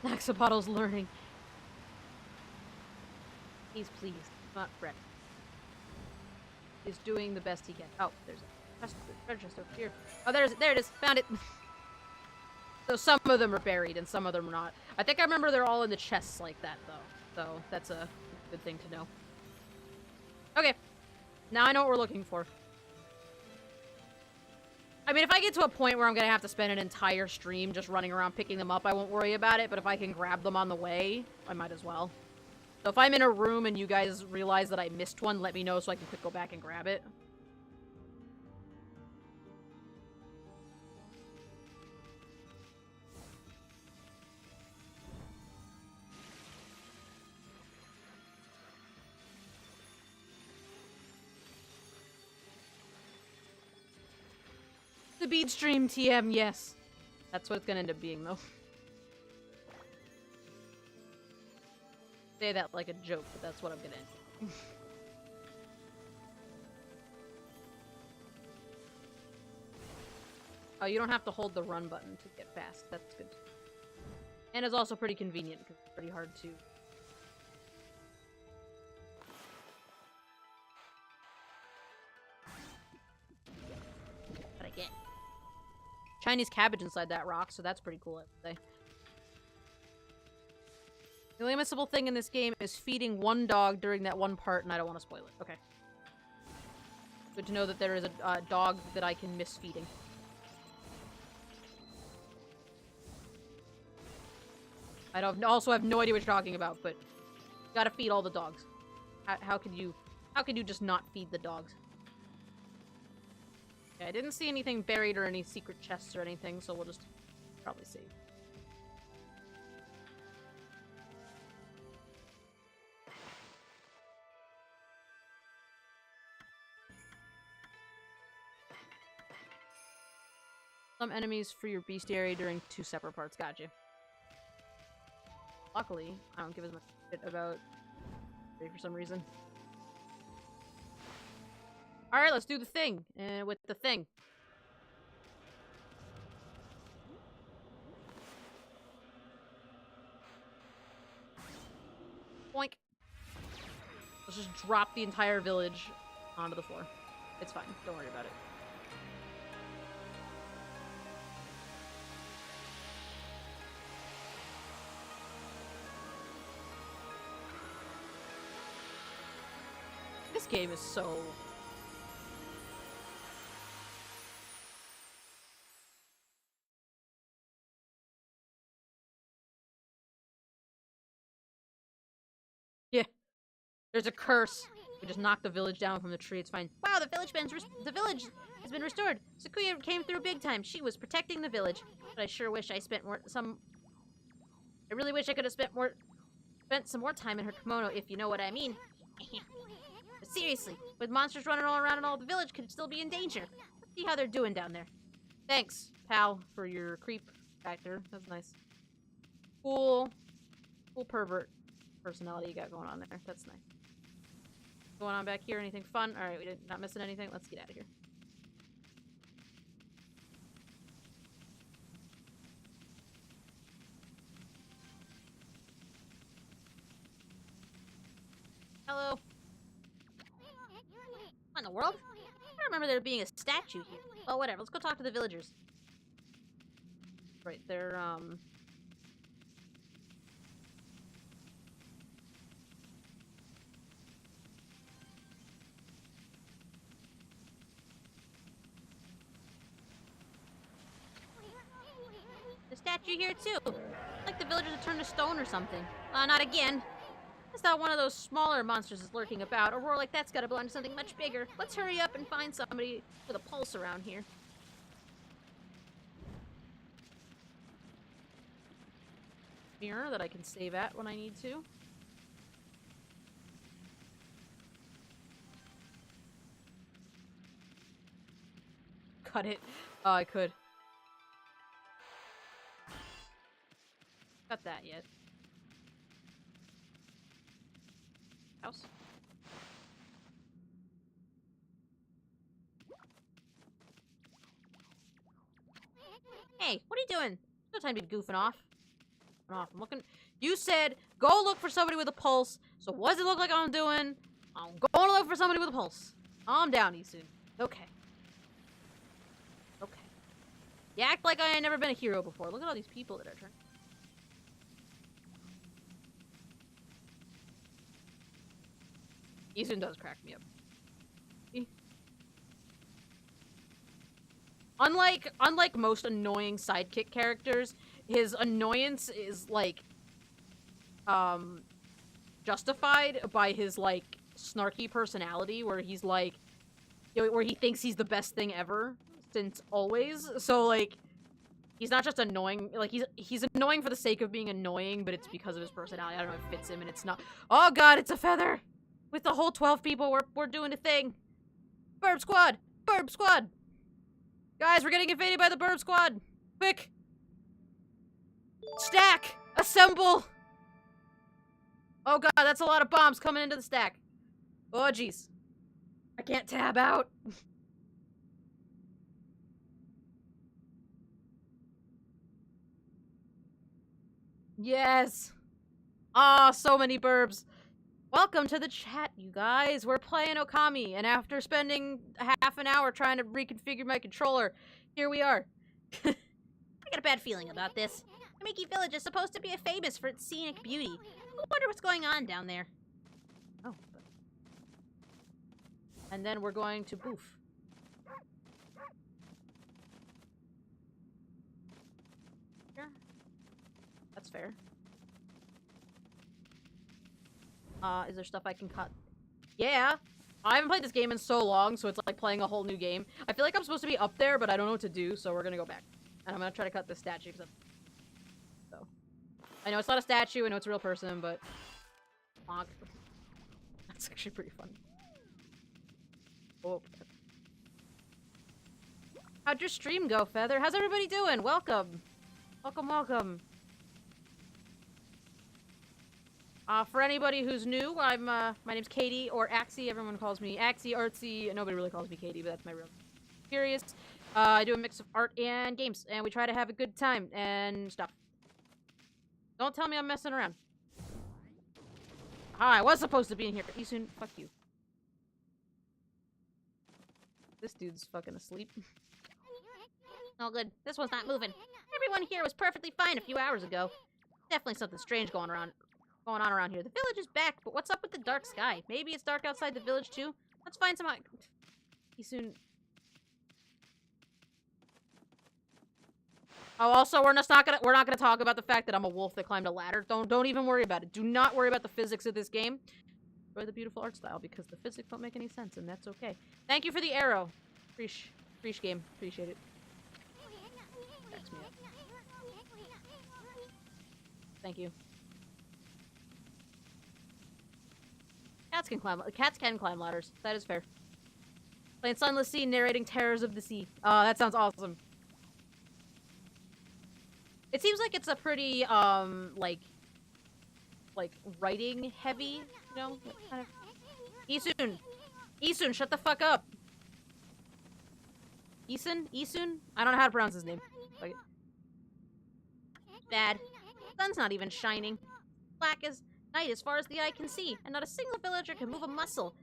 Axolotl's learning. He's pleased, not fret. He's doing the best he can. Oh, there's a treasure chest over here. Oh, there it is. Found it. So some of them are buried and some of them are not. I think I remember they're all in the chests like that, though. So that's a good thing to know. Okay. Now I know what we're looking for. I mean, if I get to a point where I'm going to have to spend an entire stream just running around picking them up, I won't worry about it. But if I can grab them on the way, I might as well. So if I'm in a room and you guys realize that I missed one, let me know so I can quick go back and grab it. The bead stream TM, yes. That's what it's gonna end up being, though. Say that like a joke, but that's what I'm gonna end. Oh, you don't have to hold the run button to get fast. That's good. And it's also pretty convenient because it's pretty hard to... What'd I get? Chinese cabbage inside that rock, so that's pretty cool, I would say. The only missable thing in this game is feeding one dog during that one part, and I don't want to spoil it. Okay. Good to know that there is a dog that I can miss feeding. I also have no idea what you're talking about, but you gotta feed all the dogs. How could you just not feed the dogs? Okay, I didn't see anything buried or any secret chests or anything, so we'll just probably save. Some enemies for your bestiary during 2 separate parts. Gotcha. Luckily, I don't give as much shit about it for some reason. Alright, let's do the thing. With the thing. Boink. Let's just drop the entire village onto the floor. It's fine. Don't worry about it. This game is so... Yeah. There's a curse. We just knocked the village down from the tree. It's fine. Wow, the village has been restored. Sakuya came through big time. She was protecting the village. But I sure wish I spent more I really wish I could have spent some more time in her kimono, if you know what I mean. But seriously, with monsters running all around and all, the village could still be in danger. Let's see how they're doing down there. Thanks, pal, for your creep factor. That's nice. Cool pervert personality you got going on there. That's nice. Going on back here? Anything fun? Alright, we not missing anything. Let's get out of here. Hello. What in the world? I don't remember there being a statue here. Well, whatever. Let's go talk to the villagers. Right, they're, The statue here, too. Like the villagers have turned to stone or something. Not again. I thought one of those smaller monsters is lurking about. A roar like that's gotta belong to something much bigger. Let's hurry up and find somebody with a pulse around here. mirror that I can save at when I need to. Cut it. Oh, I could. Cut that yet. House. Hey, what are you doing? No time to be goofing off. I'm looking. You said go look for somebody with a pulse. So what does it look like I'm doing? I'm going to look for somebody with a pulse. Calm down, Isun. Okay. Okay. You act like I ain't never been a hero before. Look at all these people that are trying. Isun does crack me up. Unlike most annoying sidekick characters, his annoyance is like justified by his like snarky personality where he's like where he thinks he's the best thing ever since always. So like he's not just annoying, like he's annoying for the sake of being annoying, but it's because of his personality. I don't know if it fits him and it's not. Oh god, it's a feather. With the whole 12 people, we're doing a thing. Burb squad! Burb squad! Guys, we're getting invaded by the Burb squad! Quick! Stack! Assemble! Oh god, that's a lot of bombs coming into the stack. Oh jeez. I can't tab out. Yes! Ah, so many burbs. Welcome to the chat, you guys. We're playing Okami, and after spending half an hour trying to reconfigure my controller, here we are. I got a bad feeling about this. Kamiki Village is supposed to be famous for its scenic beauty. I wonder what's going on down there. Oh. And then we're going to boof. Here. That's fair. Is there stuff I can cut? Yeah! I haven't played this game in so long, so it's like playing a whole new game. I feel like I'm supposed to be up there, but I don't know what to do, so we're gonna go back. And I'm gonna try to cut this statue, because so. I know it's not a statue, I know it's a real person, but... Honk. That's actually pretty funny. Oh. How'd your stream go, Feather? How's everybody doing? Welcome! Welcome, welcome. For anybody who's new, my name's Katie, or Axie. Everyone calls me Axie, Artsy. Nobody really calls me Katie, but that's my real curious. I do a mix of art and games, and we try to have a good time and stuff. Don't tell me I'm messing around. I was supposed to be in here. Isun, fuck you. This dude's fucking asleep. Oh good, this one's not moving. Everyone here was perfectly fine a few hours ago. Definitely something strange going on around here. The village is back, but what's up with the dark sky? Maybe it's dark outside the village too? Let's find some... Isun... Oh, also, we're not gonna talk about the fact that I'm a wolf that climbed a ladder. Don't even worry about it. Do not worry about the physics of this game. Enjoy the beautiful art style, because the physics don't make any sense, and that's okay. Thank you for the arrow. Appreciate Appreciate game. Appreciate it. Cracks me up. Thank you. Cats can climb ladders. That is fair. Playing Sunless Sea, narrating terrors of the sea. That sounds awesome. It seems like it's a pretty, like writing heavy, you know? Kind of. Isun! Isun, shut the fuck up! Isun? Isun? I don't know how to pronounce his name. Fuck it. Bad. Sun's not even shining. Black as night as far as the eye can see, and not a single villager can move a muscle.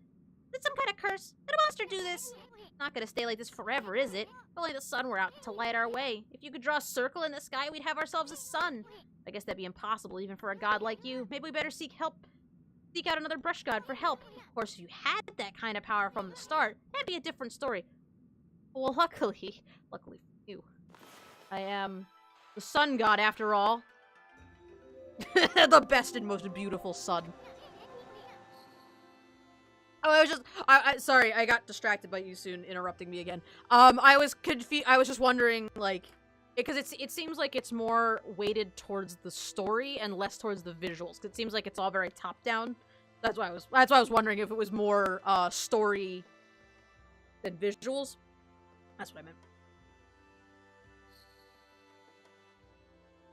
Is it some kind of curse? Did a monster do this? Not gonna stay like this forever, is it? If only the sun were out to light our way. If you could draw a circle in the sky, we'd have ourselves a sun. I guess that'd be impossible even for a god like you. Maybe we better seek out another brush god for help. Of course, if you had that kind of power from the start, that'd be a different story. Well, luckily for you, I am the sun god after all. The best and most beautiful sun. Oh, I was just, sorry, I got distracted by you soon interrupting me again. I was confused. I was just wondering, like, because it seems like it's more weighted towards the story and less towards the visuals. 'Cause it seems like it's all very top down. That's why I was wondering if it was more story than visuals. That's what I meant.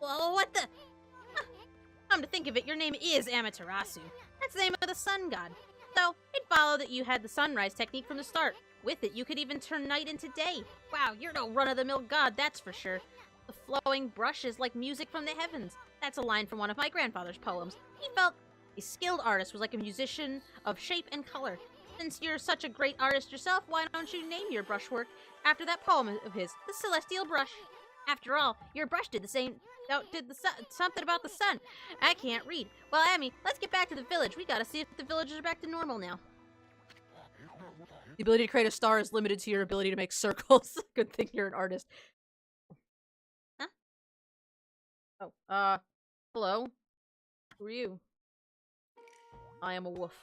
Well, what the? Huh. Come to think of it, your name is Amaterasu. That's the name of the sun god. So, it'd follow that you had the sunrise technique from the start. With it, you could even turn night into day. Wow, you're no run-of-the-mill god, that's for sure. The flowing brush is like music from the heavens. That's a line from one of my grandfather's poems. He felt a skilled artist was like a musician of shape and color. Since you're such a great artist yourself, why don't you name your brushwork after that poem of his, The Celestial Brush? After all, your brush did the same... something about the sun. I can't read. Well, Amy, let's get back to the village. We gotta see if the villagers are back to normal now. The ability to create a star is limited to your ability to make circles. Good thing you're an artist. Huh? Oh, hello? Who are you? I am a wolf.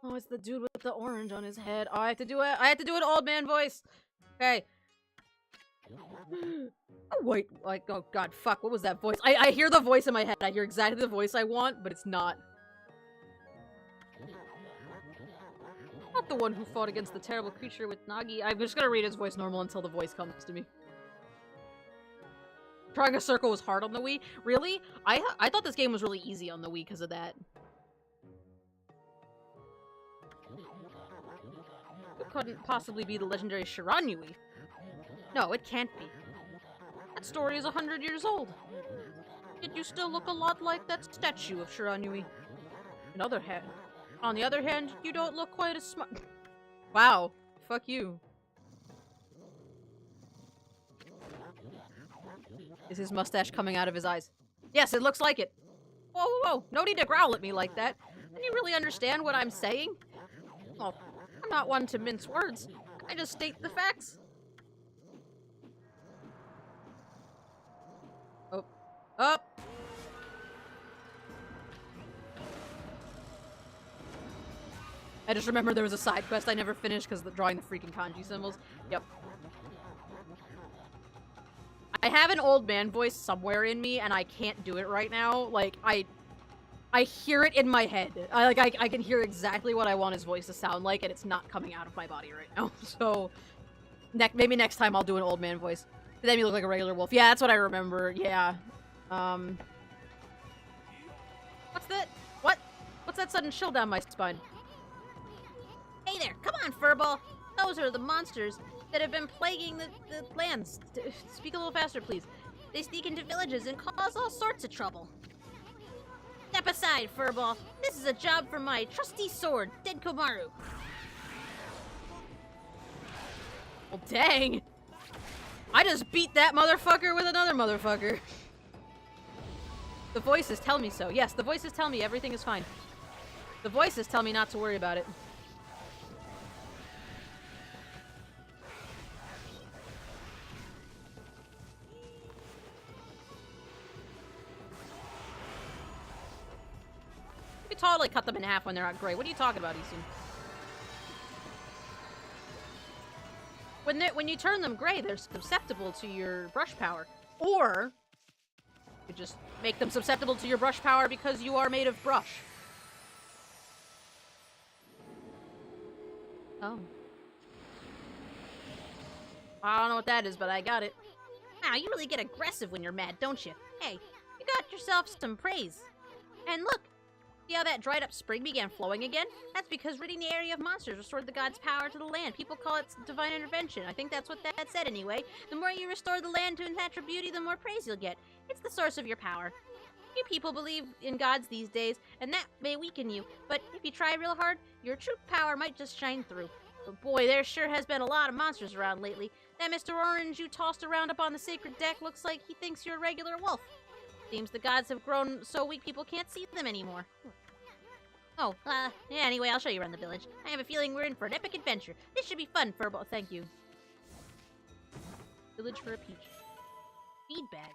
Oh, it's the dude with the orange on his head. Oh, I have to do an old man voice. Okay. Oh, wait, like, oh god, fuck, what was that voice? I hear the voice in my head. I hear exactly the voice I want, but it's not. Not the one who fought against the terrible creature with Nagi. I'm just gonna read his voice normal until the voice comes to me. Drawing a circle was hard on the Wii? Really? I thought this game was really easy on the Wii because of that. It couldn't possibly be the legendary Shiranui. No, it can't be. That story is 100 years old. Yet you still look a lot like that statue of Shiranui. On the other hand, you don't look quite as smart. Wow. Fuck you. Is his mustache coming out of his eyes? Yes, it looks like it. Whoa, whoa, whoa. No need to growl at me like that. Can you really understand what I'm saying? Well, I'm not one to mince words. I just state the facts. Oh. Up! I just remember there was a side quest I never finished because of drawing the freaking kanji symbols. Yep. I have an old man voice somewhere in me, and I can't do it right now. Like, I hear it in my head. I can hear exactly what I want his voice to sound like, and it's not coming out of my body right now. So, maybe next time I'll do an old man voice. Then you look like a regular wolf. Yeah, that's what I remember. Yeah. What's that? What? What's that sudden chill down my spine? Hey there, come on, Furball. Those are the monsters that have been plaguing the lands. Speak a little faster, please. They sneak into villages and cause all sorts of trouble. Step aside, Furball. This is a job for my trusty sword, Denkomaru. Well, dang. I just beat that motherfucker with another motherfucker. The voices tell me so. Yes, the voices tell me everything is fine. The voices tell me not to worry about it. You could totally cut them in half when they're not gray. What are you talking about, Isun? When you turn them gray, they're susceptible to your brush power. Or you just make them susceptible to your brush power because you are made of brush. Oh. I don't know what that is, but I got it. Wow, you really get aggressive when you're mad, don't you? Hey, you got yourself some praise. And look, see how that dried up spring began flowing again? That's because ridding the area of monsters restored the god's power to the land. People call it divine intervention. I think that's what that said anyway. The more you restore the land to its natural beauty, the more praise you'll get. It's the source of your power. Few people believe in gods these days, and that may weaken you. But if you try real hard, your true power might just shine through. But boy, there sure has been a lot of monsters around lately. That Mr. Orange you tossed around up on the sacred deck looks like he thinks you're a regular wolf. Seems the gods have grown so weak people can't see them anymore. Oh, yeah, anyway, I'll show you around the village. I have a feeling we're in for an epic adventure. This should be fun for both. Thank you. Village for a peach. Feed bag.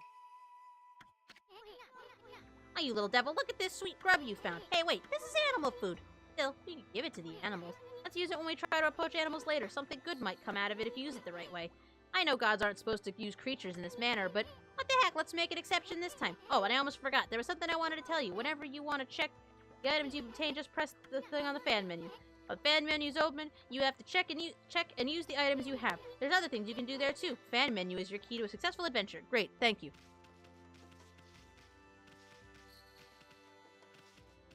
Oh, you little devil, look at this sweet grub you found. Hey, wait, this is animal food. Still, we can give it to the animals. Let's use it when we try to approach animals later. Something good might come out of it if you use it the right way. I know gods aren't supposed to use creatures in this manner, but what the heck, let's make an exception this time. Oh, and I almost forgot. There was something I wanted to tell you. Whenever you want to check the items you obtain, just press the thing on the fan menu. When the fan menu's open, you have to check and use the items you have. There's other things you can do there too. Fan menu is your key to a successful adventure. Great, thank you.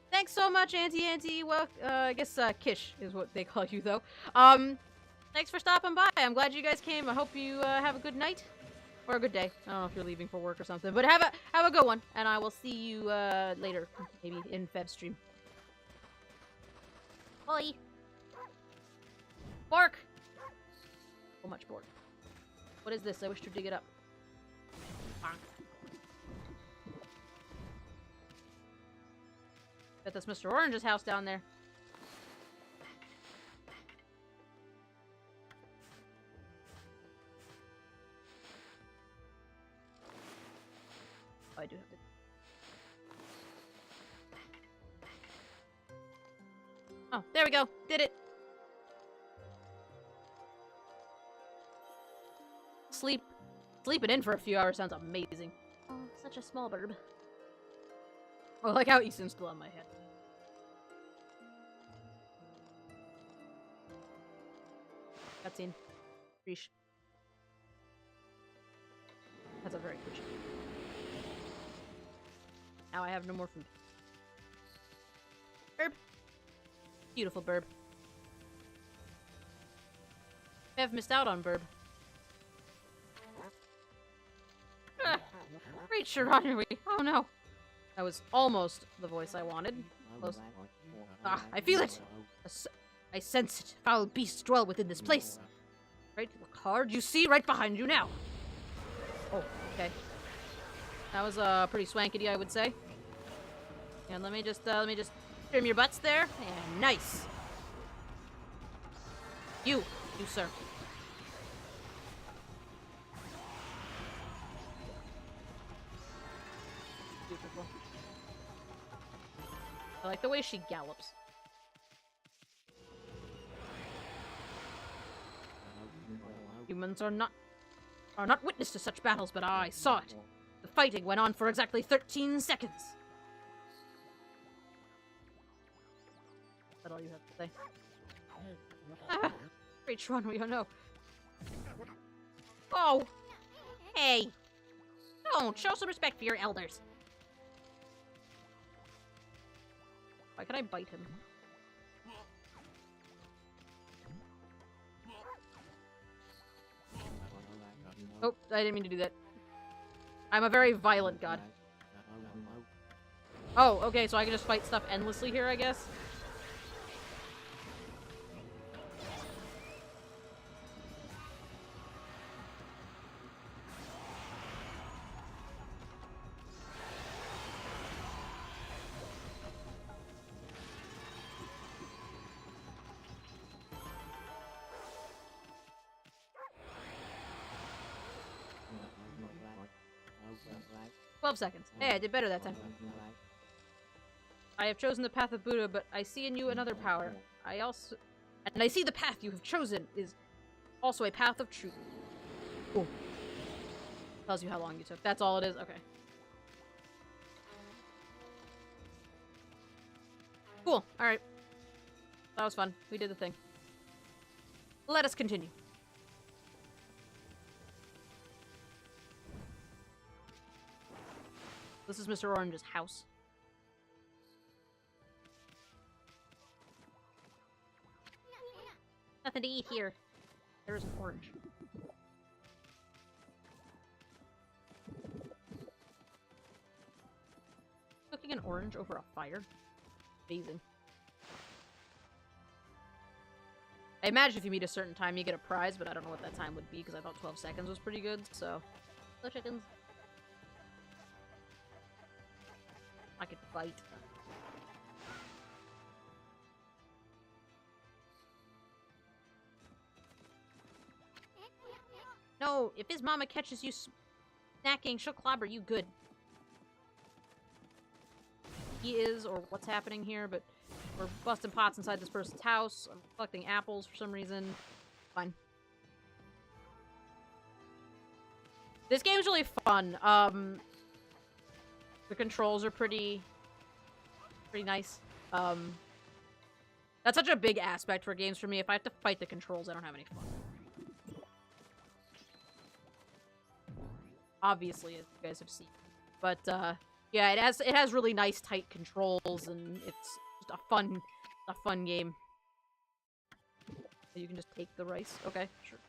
Thanks so much, Auntie. Well, I guess Kish is what they call you, though. Thanks for stopping by. I'm glad you guys came. I hope you have a good night or a good day. I don't know if you're leaving for work or something, but have a good one, and I will see you later, maybe in Feb stream. Oi. Bark. So much bark. What is this? I wish to dig it up. Bonk. Bet that's Mr. Orange's house down there. Oh, I do have to. Oh, there we go. Did it. Sleeping in for a few hours sounds amazing. Oh, such a small burb. Oh, I like how Easton's still on my head. Cutscene. Reesh. That's a very good shot. Now I have no more food. Burb. Beautiful burb. I have missed out on burb. Great shirt on your way. Oh no. That was almost the voice I wanted. Close. Ah, I feel it! I sense it. Foul beasts dwell within this place. Right? Look hard. You see? Right behind you now. Oh, okay. That was pretty swankety, I would say. And let me just trim your butts there. And nice. You, sir. Beautiful. I like the way she gallops. Humans are not witness to such battles, but I saw it. The fighting went on for exactly 13 seconds. Is that all you have to say? Ah, great Shron, no. Oh! Hey! Don't! Show some respect for your elders. Why can I bite him? Oh, I didn't mean to do that. I'm a very violent god. Oh, okay, so I can just fight stuff endlessly here, I guess? 12 seconds. Hey, I did better that time. I have chosen the path of Buddha, but I see in you another power. And I see the path you have chosen is Also, a path of truth. Cool. Tells you how long you took. That's all it is? Okay. Cool. Alright. That was fun. We did the thing. Let us continue. This is Mr. Orange's house. Nothing to eat here. There's an orange. Cooking an orange over a fire? Amazing. I imagine if you meet a certain time, you get a prize, but I don't know what that time would be, because I thought 12 seconds was pretty good, so... Hello, chickens. I could fight. No, if his mama catches you snacking, she'll clobber you good. He is, or what's happening here, but we're busting pots inside this person's house. I'm collecting apples for some reason. Fine. This game's really fun. The controls are pretty nice. That's such a big aspect for games for me. If I have to fight the controls, I don't have any fun. Obviously, as you guys have seen. But, yeah, it has really nice, tight controls, and it's just a fun game. You can just take the rice. Okay, sure.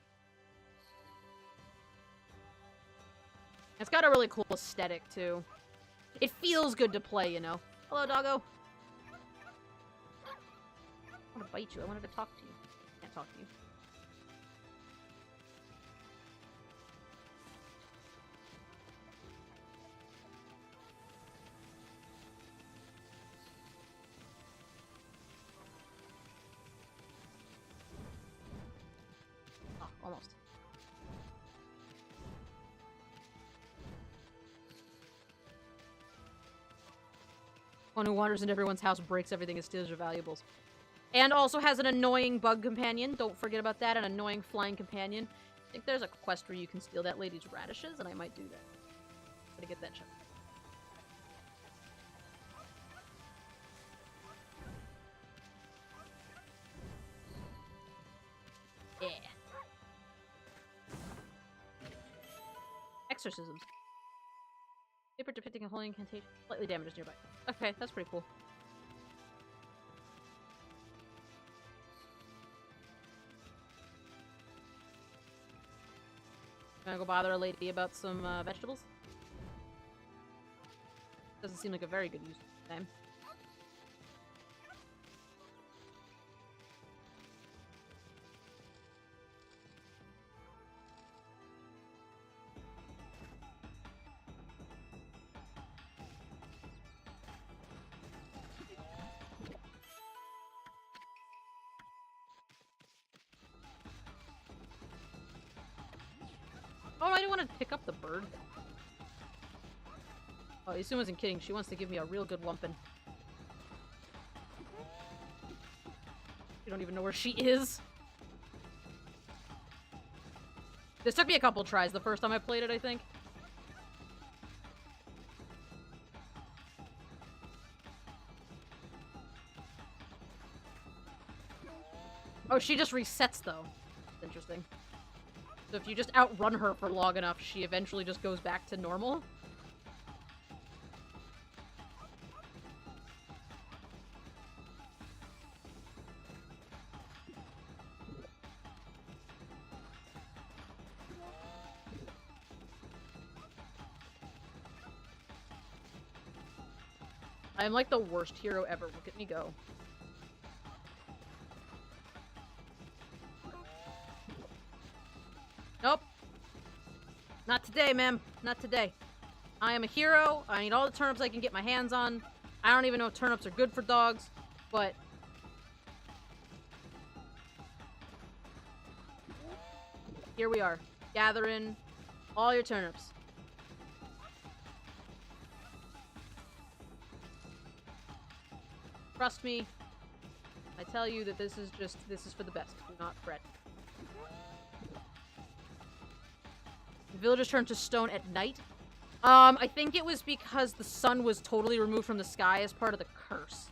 It's got a really cool aesthetic, too. It feels good to play, you know. Hello, doggo. I want to bite you. I wanted to talk to you. Can't talk to you. Oh, almost. One who wanders into everyone's house, breaks everything, and steals your valuables. And also has an annoying bug companion. Don't forget about that. An annoying flying companion. I think there's a quest where you can steal that lady's radishes, and I might do that. Gotta get that check. Yeah. Exorcisms. Paper depicting a holy incantation. Slightly damages nearby. Okay, that's pretty cool. Gonna go bother a lady about some vegetables? Doesn't seem like a very good use of time. Oh, I didn't want to pick up the bird. Oh, Isuma wasn't kidding. She wants to give me a real good lumpin'. You don't even know where she is. This took me a couple tries the first time I played it, I think. Oh, she just resets, though. That's interesting. So if you just outrun her for long enough, she eventually just goes back to normal. I'm like the worst hero ever. Look at me go. Nope. Not today, ma'am. Not today. I am a hero. I need all the turnips I can get my hands on. I don't even know if turnips are good for dogs, but... here we are. Gathering all your turnips. Trust me. I tell you that this is for the best. Do not fret. The villagers turned to stone at night. I think it was because the sun was totally removed from the sky as part of the curse.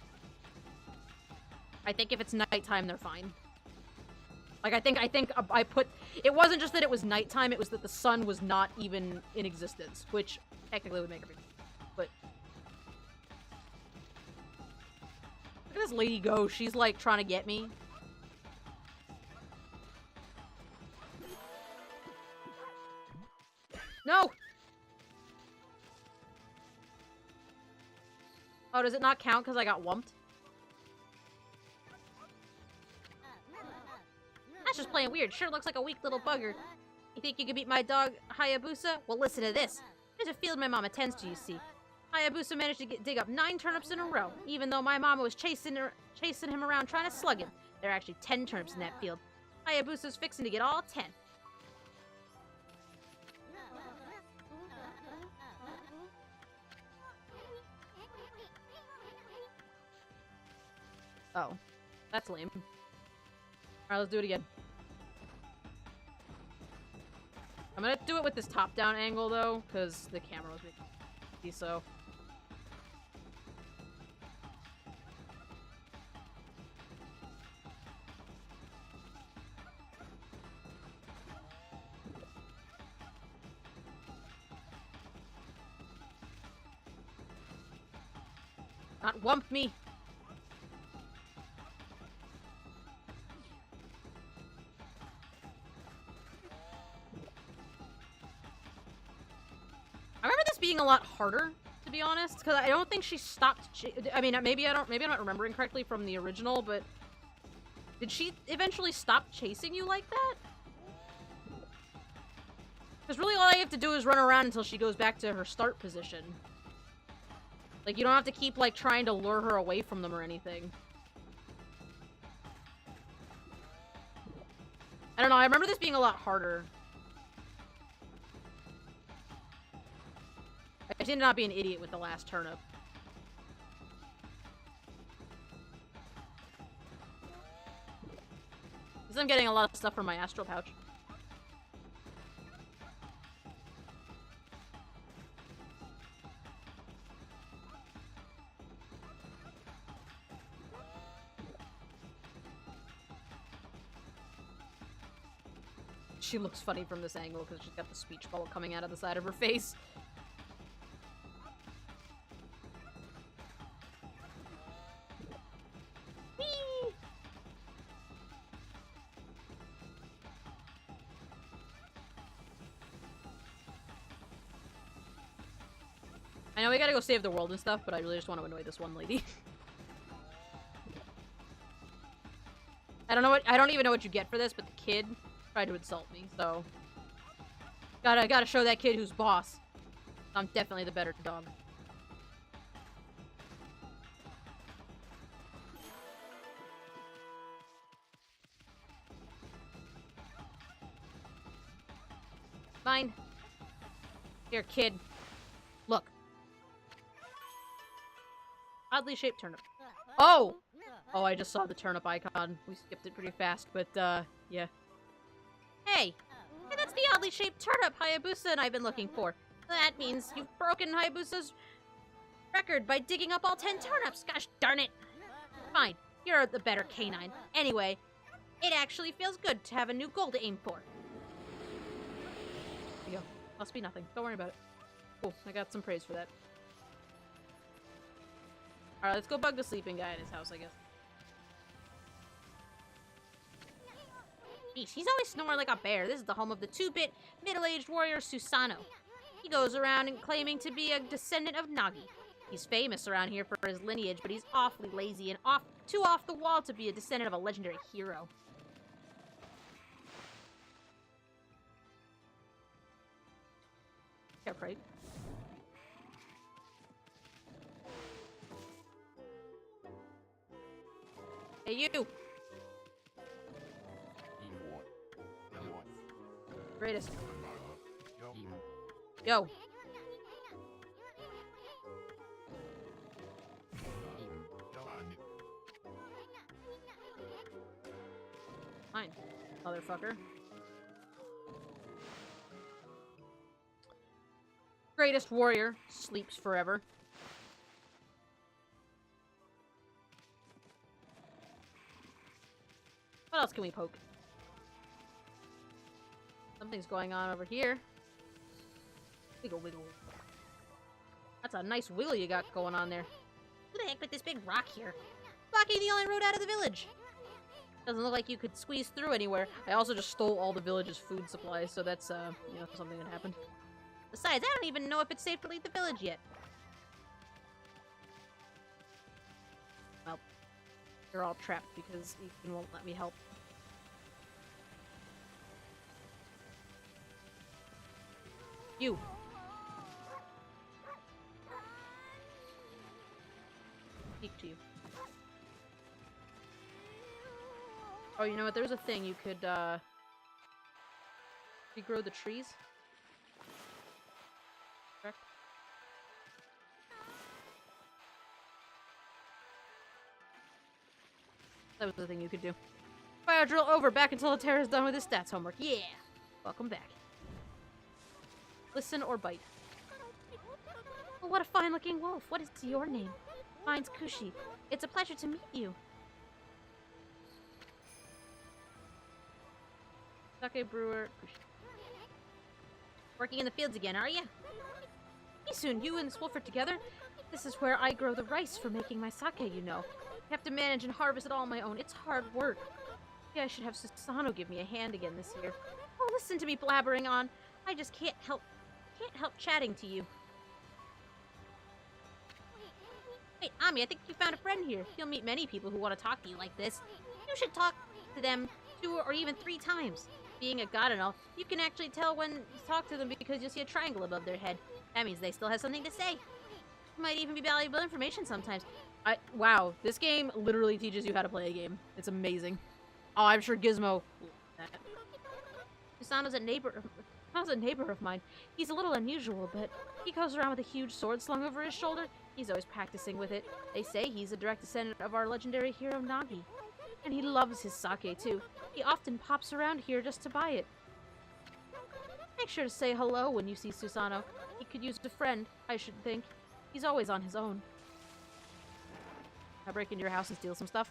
I think if it's nighttime, they're fine. Like, I think I put... It wasn't just that it was nighttime, it was that the sun was not even in existence, which technically would make a big... But... Look at this lady go. She's, like, trying to get me. No! Oh, does it not count because I got wumped? That's just playing weird. Sure looks like a weak little bugger. You think you could beat my dog, Hayabusa? Well, listen to this. There's a field my mama tends to, you see. Hayabusa managed to dig up 9 turnips in a row, even though my mama was chasing him around trying to slug him. There are actually 10 turnips in that field. Hayabusa's fixing to get all 10. Oh, that's lame. Alright, let's do it again. I'm gonna do it with this top-down angle, though, because the camera was making so. Not wump me! I remember this being a lot harder, to be honest, because I don't think she stopped. I mean, maybe I'm not remembering correctly from the original, but did she eventually stop chasing you like that? Because really, all I have to do is run around until she goes back to her start position. Like, you don't have to keep like trying to lure her away from them or anything. I don't know. I remember this being a lot harder. I did not be an idiot with the last turnip. Because I'm getting a lot of stuff from my astral pouch. She looks funny from this angle because she's got the speech bubble coming out of the side of her face. I know we gotta go save the world and stuff, but I really just want to annoy this one lady. I don't even know what you get for this, but the kid tried to insult me, so gotta show that kid who's boss. I'm definitely the better dog. Fine. Here, kid. Look. Oddly shaped turnip. Oh! Oh, I just saw the turnip icon. We skipped it pretty fast, but, yeah. Hey! That's the oddly shaped turnip Hayabusa and I've been looking for. That means you've broken Hayabusa's record by digging up all 10 turnips. Gosh darn it. Fine. You're the better canine. Anyway, it actually feels good to have a new goal to aim for. There you go. Must be nothing. Don't worry about it. Cool. I got some praise for that. Alright, let's go bug the sleeping guy in his house, I guess. Jeez, he's always snoring like a bear. This is the home of the 2-bit middle-aged warrior Susano. He goes around and claiming to be a descendant of Nagi. He's famous around here for his lineage, but he's awfully lazy and too off the wall to be a descendant of a legendary hero. Yeah, right. Hey, you! Greatest. Yo. Fine, motherfucker. greatest warrior sleeps forever. What else can we poke? Something's going on over here. Wiggle, wiggle. That's a nice wiggle you got going on there. Who the heck put this big rock here? Blocking the only road out of the village. Doesn't look like you could squeeze through anywhere. I also just stole all the village's food supplies, so that's, you know, something that happened. Besides, I don't even know if it's safe to leave the village yet. Well, you're all trapped because Ethan won't let me help. You. Speak to you. Oh, you know what? There's a thing you could, regrow the trees. Correct? That was the thing you could do. Fire drill over, back until the terror is done with his stats homework. Yeah! Welcome back. Listen or bite. Oh, what a fine-looking wolf. What is your name? Mine's Kushi. It's a pleasure to meet you. Sake brewer. Kushi. Working in the fields again, are you? Hey, soon, you and this wolf are together? This is where I grow the rice for making my sake, you know. I have to manage and harvest it all on my own. It's hard work. Maybe I should have Susano give me a hand again this year. Oh, listen to me blabbering on. I just can't help chatting to you. Wait, Ami, I think you found a friend here. You'll meet many people who want to talk to you like this. You should talk to them 2 or even 3 times. Being a god and all, you can actually tell when you talk to them because you'll see a triangle above their head. That means they still have something to say. It might even be valuable information sometimes. Wow, this game literally teaches you how to play a game. It's amazing. Oh, I'm sure Gizmo. Susano's a neighbor of mine. He's a little unusual, but He goes around with a huge sword slung over his shoulder. He's always practicing with it. They say he's a direct descendant of our legendary hero Nagi. And he loves his sake, too. He often pops around here just to buy it. Make sure to say hello when you see Susano. He could use a friend, I should think. He's always on his own. I'll break into your house and steal some stuff.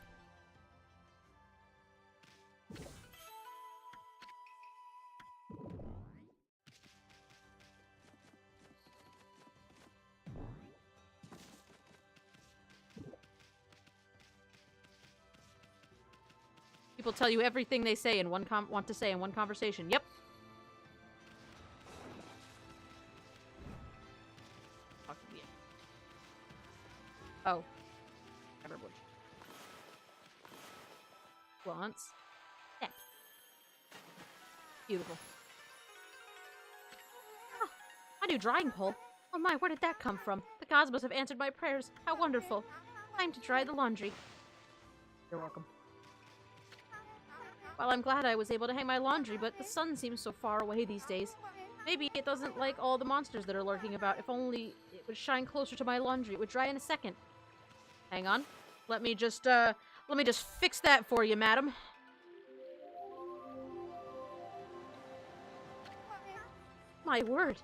People tell you everything they say in want to say in one conversation. Yep. Oh. Everwood. Once. Yeah. Beautiful. Oh, a new drying pole. Oh my, where did that come from? The gods must have answered my prayers. How wonderful. Time to dry the laundry. You're welcome. Well, I'm glad I was able to hang my laundry, but the sun seems so far away these days. Maybe it doesn't like all the monsters that are lurking about. If only it would shine closer to my laundry, it would dry in a second. Hang on. Let me just fix that for you, madam. My word.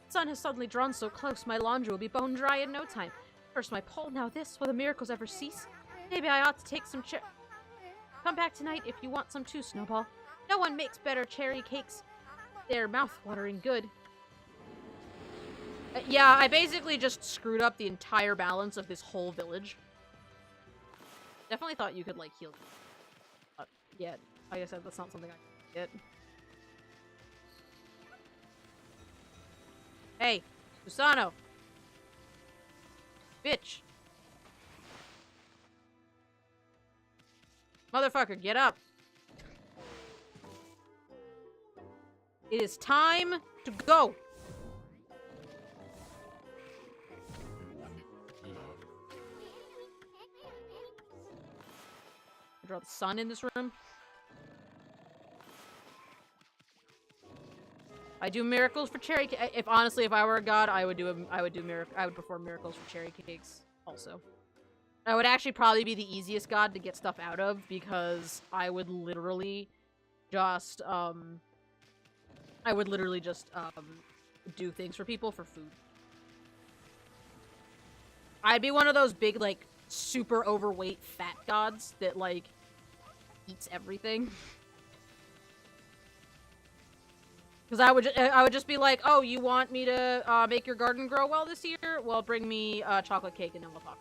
The sun has suddenly drawn so close, my laundry will be bone dry in no time. First my pole, now this. Will the miracles ever cease? Maybe I ought to take some Come back tonight if you want some too, Snowball. No one makes better cherry cakes. They're mouth-watering good. Yeah, I basically just screwed up the entire balance of this whole village. Definitely thought you could, like, heal. Yeah, like I said, that's not something I can get. Hey, Susano! Bitch! Motherfucker, get up! It is time to go! Draw the sun in this room. I do miracles for cherry cake. If honestly, if I were a god, I would perform miracles for cherry cakes also. I would actually probably be the easiest god to get stuff out of because I would literally just do things for people for food. I'd be one of those big, like, super overweight fat gods that, like, eats everything. Because I would just be like, oh, you want me to make your garden grow well this year? Well, bring me chocolate cake and then we'll talk.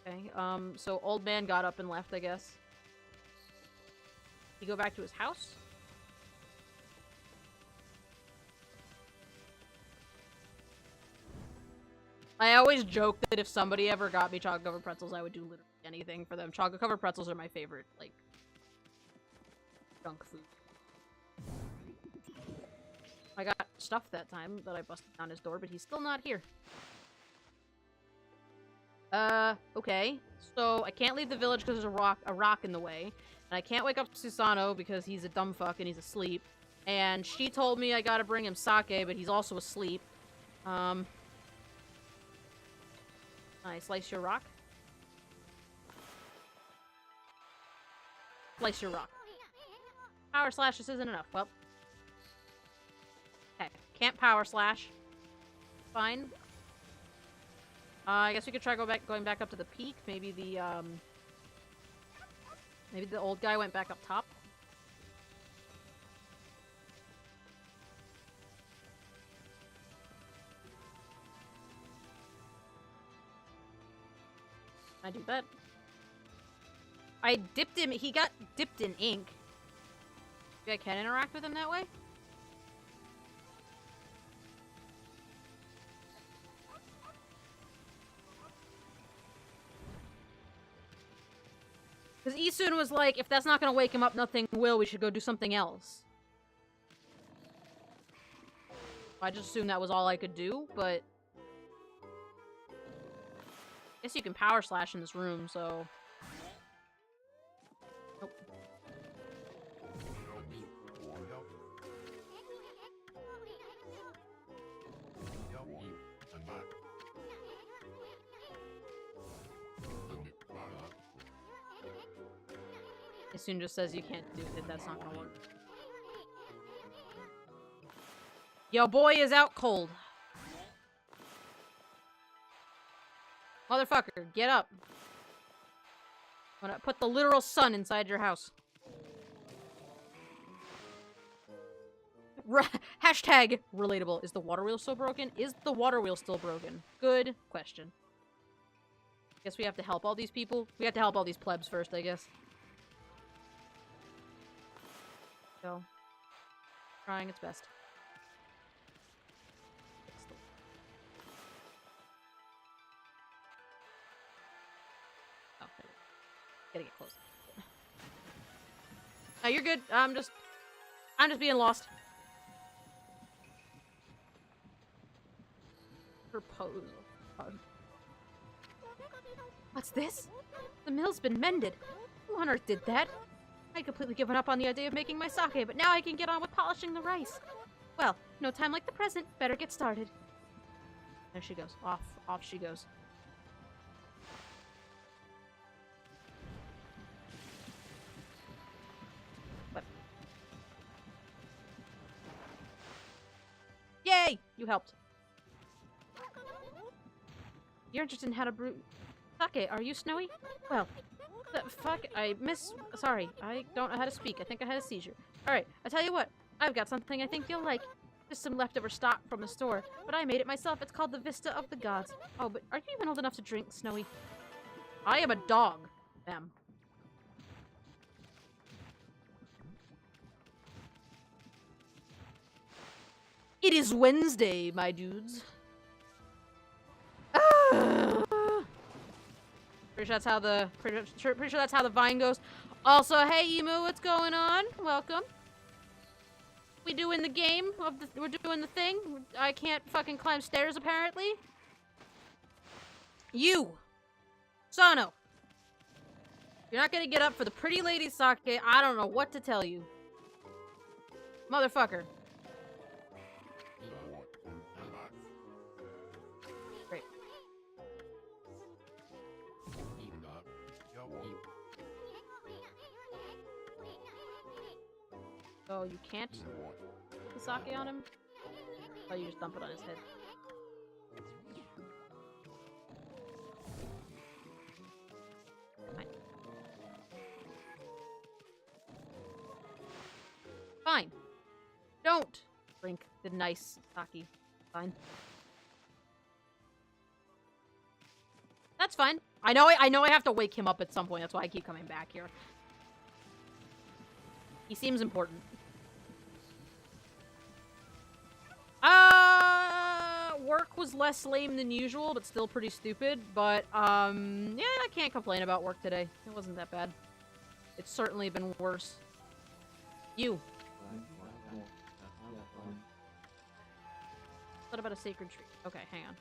Okay, so old man got up and left, I guess. He go back to his house? I always joke that if somebody ever got me chocolate-covered pretzels, I would do literally anything for them. Chocolate-covered pretzels are my favorite, like, junk food. I got stuff that time that I busted down his door, but he's still not here. Okay. So I can't leave the village because there's a rock in the way. And I can't wake up Susano because he's a dumb fuck and he's asleep. And she told me I gotta bring him sake, but he's also asleep. Can I slice your rock? Slice your rock. Power slash, this isn't enough. Well. Okay. Can't power slash. Fine. I guess we could try going back up to the peak. Maybe the old guy went back up top. I do that. I dipped him. He got dipped in ink. Maybe I can interact with him that way? Because Isun was like, if that's not gonna wake him up, nothing will. We should go do something else. I just assumed that was all I could do, but... I guess you can power slash in this room, so... Nope. Isun just says you can't do it, that's not gonna work. Yo, boy is out cold. Motherfucker, get up. I'm gonna put the literal sun inside your house. Hashtag relatable. Is the water wheel still broken? Is the water wheel still broken? Good question. Guess we have to help all these people. We have to help all these plebs first, I guess. So, trying its best. Oh, gotta get close. No, you're good. I'm just being lost. Proposal. What's this? The mill's been mended. Who on earth did that? I'd completely given up on the idea of making my sake, but now I can get on with polishing the rice. Well, no time like the present. Better get started. There she goes. Off she goes. What? Yay! You helped. You're interested in how to brew sake, are you, Snowy? Well, the fuck, sorry, I don't know how to speak. I think I had a seizure. Alright, I tell you what, I've got something I think you'll like. Just some leftover stock from the store, but I made it myself. It's called the Vista of the Gods. Oh, but are you even old enough to drink, Snowy? I am a dog, ma'am. It is Wednesday, my dudes. Pretty sure that's how the vine goes. Also, hey Emu, what's going on? Welcome. We doing the game we're doing the thing. I can't fucking climb stairs apparently. You, Sano. You're not gonna get up for the pretty lady sake. I don't know what to tell you, motherfucker. So you can't put the sake on him? Oh, you just dump it on his head. Fine. Fine. Don't drink the nice sake. Fine. That's fine. I know I have to wake him up at some point. That's why I keep coming back here. He seems important. Work was less lame than usual, but still pretty stupid. But, yeah, I can't complain about work today. It wasn't that bad. It's certainly been worse. You. What about a sacred tree? Okay, hang on.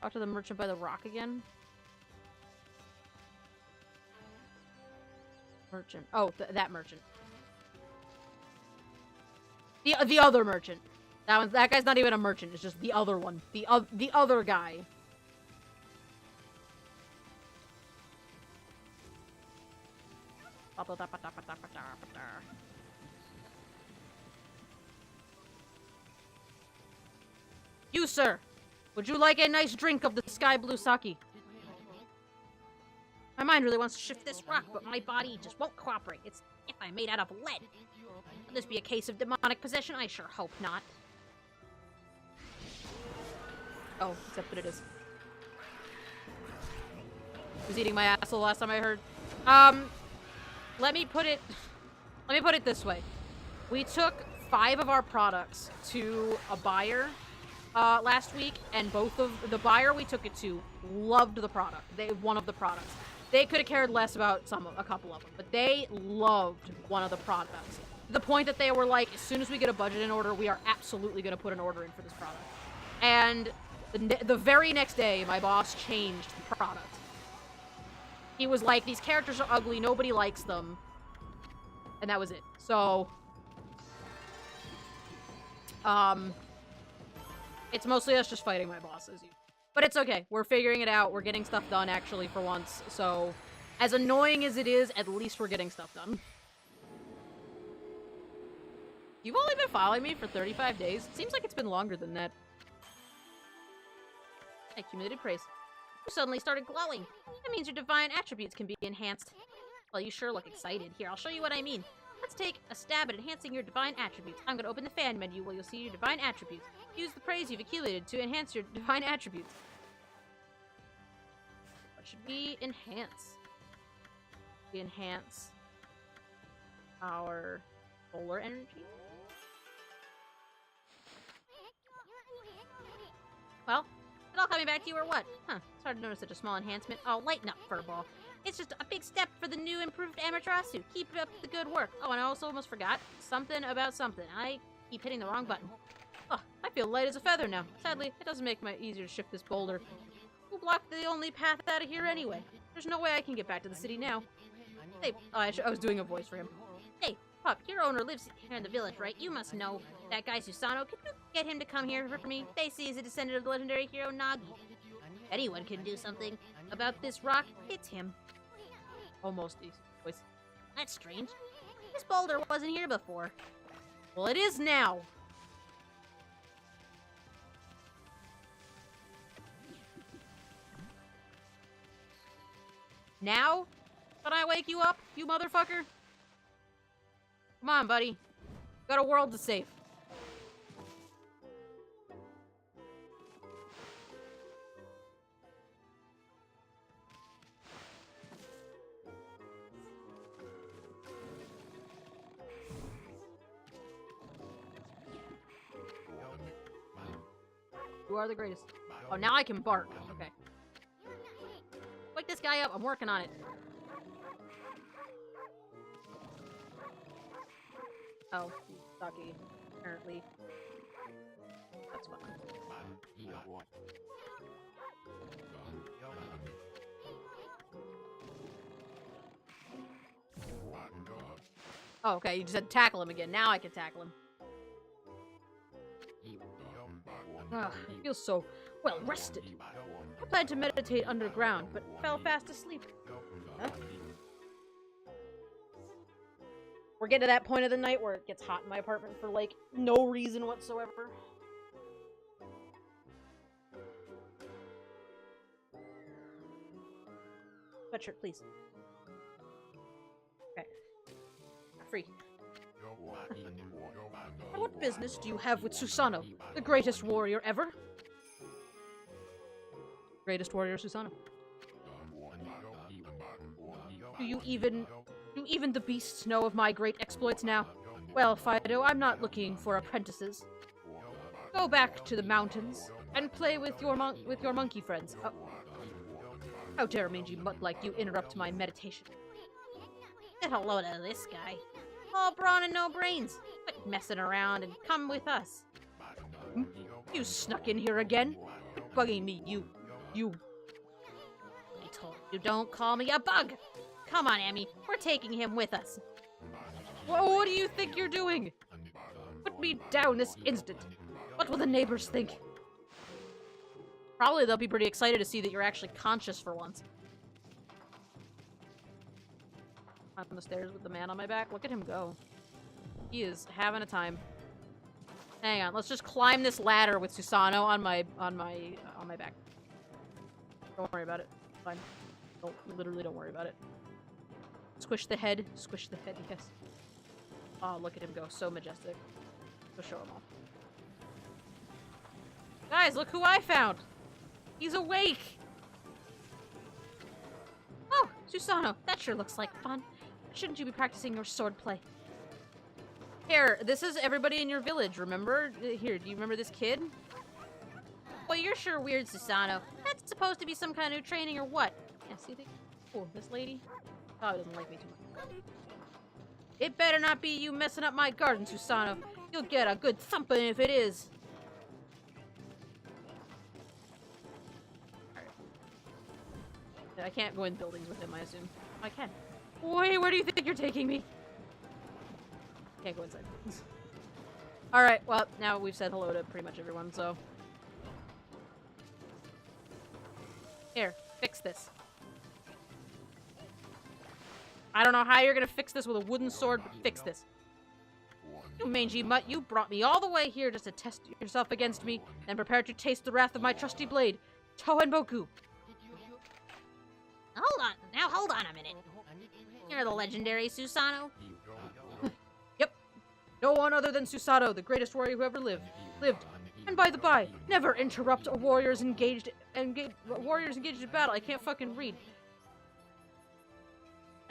Talk to the merchant by the rock again. Merchant. Oh, that merchant. The other merchant. That guy's not even a merchant. It's just the other one. The other guy. You, sir. Would you like a nice drink of the sky blue sake? My mind really wants to shift this rock, but my body just won't cooperate. It's if I'm made out of lead. Will this be a case of demonic possession? I sure hope not. Oh, except that it is. He was eating my asshole last time I heard. Let me put it this way. We took 5 of our products to a buyer last week, and both of the buyer we took it to loved the product. One of the products. They could have cared less about a couple of them, but they loved one of the products. To the point that they were like, as soon as we get a budget in order, we are absolutely going to put an order in for this product. And the very next day, my boss changed the product. He was like, these characters are ugly, nobody likes them. And that was it. So, it's mostly us just fighting my boss, as usual. But it's okay. We're figuring it out. We're getting stuff done, actually, for once. So, as annoying as it is, at least we're getting stuff done. You've only been following me for 35 days? It seems like it's been longer than that. Accumulated praise. You suddenly started glowing. That means your divine attributes can be enhanced. Well, you sure look excited. Here, I'll show you what I mean. Let's take a stab at enhancing your divine attributes. I'm going to open the fan menu where you'll see your divine attributes. Use the praise you've accumulated to enhance your divine attributes. What should we enhance? We enhance our solar energy. Well, is it all coming back to you or what? Huh, it's hard to notice such a small enhancement. Oh, lighten up, Furball. It's just a big step for the new improved Amaterasu. Keep up the good work. Oh, and I also almost forgot something about something. I keep hitting the wrong button. Oh, I feel light as a feather now. Sadly, it doesn't make it easier to shift this boulder. We'll block the only path out of here anyway. There's no way I can get back to the city now. Hey, I was doing a voice for him. Hey, Pup, your owner lives here in the village, right? You must know that guy Susano. Can you get him to come here for me? They see he's a descendant of the legendary hero Nagi. If anyone can do something about this rock, it's him. Almost these voice. That's strange. This boulder wasn't here before. Well, it is now. Now? Can I wake you up, you motherfucker? Come on, buddy. Got a world to save. You are the greatest. Oh, now I can bark. Okay. Wake this guy up. I'm working on it. Oh, Saki, apparently. That's fine. Oh, okay, you just had to tackle him again. Now I can tackle him. Ugh, I feel so well rested. I planned to meditate underground, but fell fast asleep. Huh? We're getting to that point of the night where it gets hot in my apartment for, like, no reason whatsoever. Sweatshirt, please. Okay. Free. What business do you have with Susanoo, the greatest warrior ever? Greatest warrior, Susanoo. Do even the beasts know of my great exploits now? Well, Fido, I'm not looking for apprentices. Go back to the mountains and play with your monkey friends. How dare a mangy mutt like you interrupt my meditation? Get a load of this guy. All brawn and no brains. Quit messing around and come with us. You snuck in here again? Quit bugging me, you. I told you, don't call me a bug. Come on, Amy. We're taking him with us. Whoa, what do you think you're doing? Put me down this instant. What will the neighbors think? Probably they'll be pretty excited to see that you're actually conscious for once. I'm on the stairs with the man on my back. Look at him go. He is having a time. Hang on, let's just climb this ladder with Susanoo on my back. Don't worry about it. Fine. Literally don't worry about it. Squish the head. Squish the head, yes. Oh, look at him go. So majestic. Go show him off. Guys, look who I found! He's awake! Oh, Susanoo, that sure looks like fun. Shouldn't you be practicing your swordplay? Here, this is everybody in your village, remember? Here, do you remember this kid? Well, you're sure weird, Susanoo. That's supposed to be some kind of new training or what? Yeah, see, oh, this lady? Probably doesn't like me too much. It better not be you messing up my garden, Susanoo. You'll get a good thumping if it is. I can't go in buildings with him, I assume. I can. Wait, where do you think you're taking me? Can't go inside buildings. Alright, well, now we've said hello to pretty much everyone, so... Here, fix this. I don't know how you're gonna fix this with a wooden sword, but fix this. You mangy mutt, you brought me all the way here just to test yourself against me, and prepare to taste the wrath of my trusty blade, Tohenboku. Hold on a minute. You're the legendary Susanoo? Yep. No one other than Susanoo, the greatest warrior who ever lived. And by the by, never interrupt a warriors engaged in battle. I can't fucking read.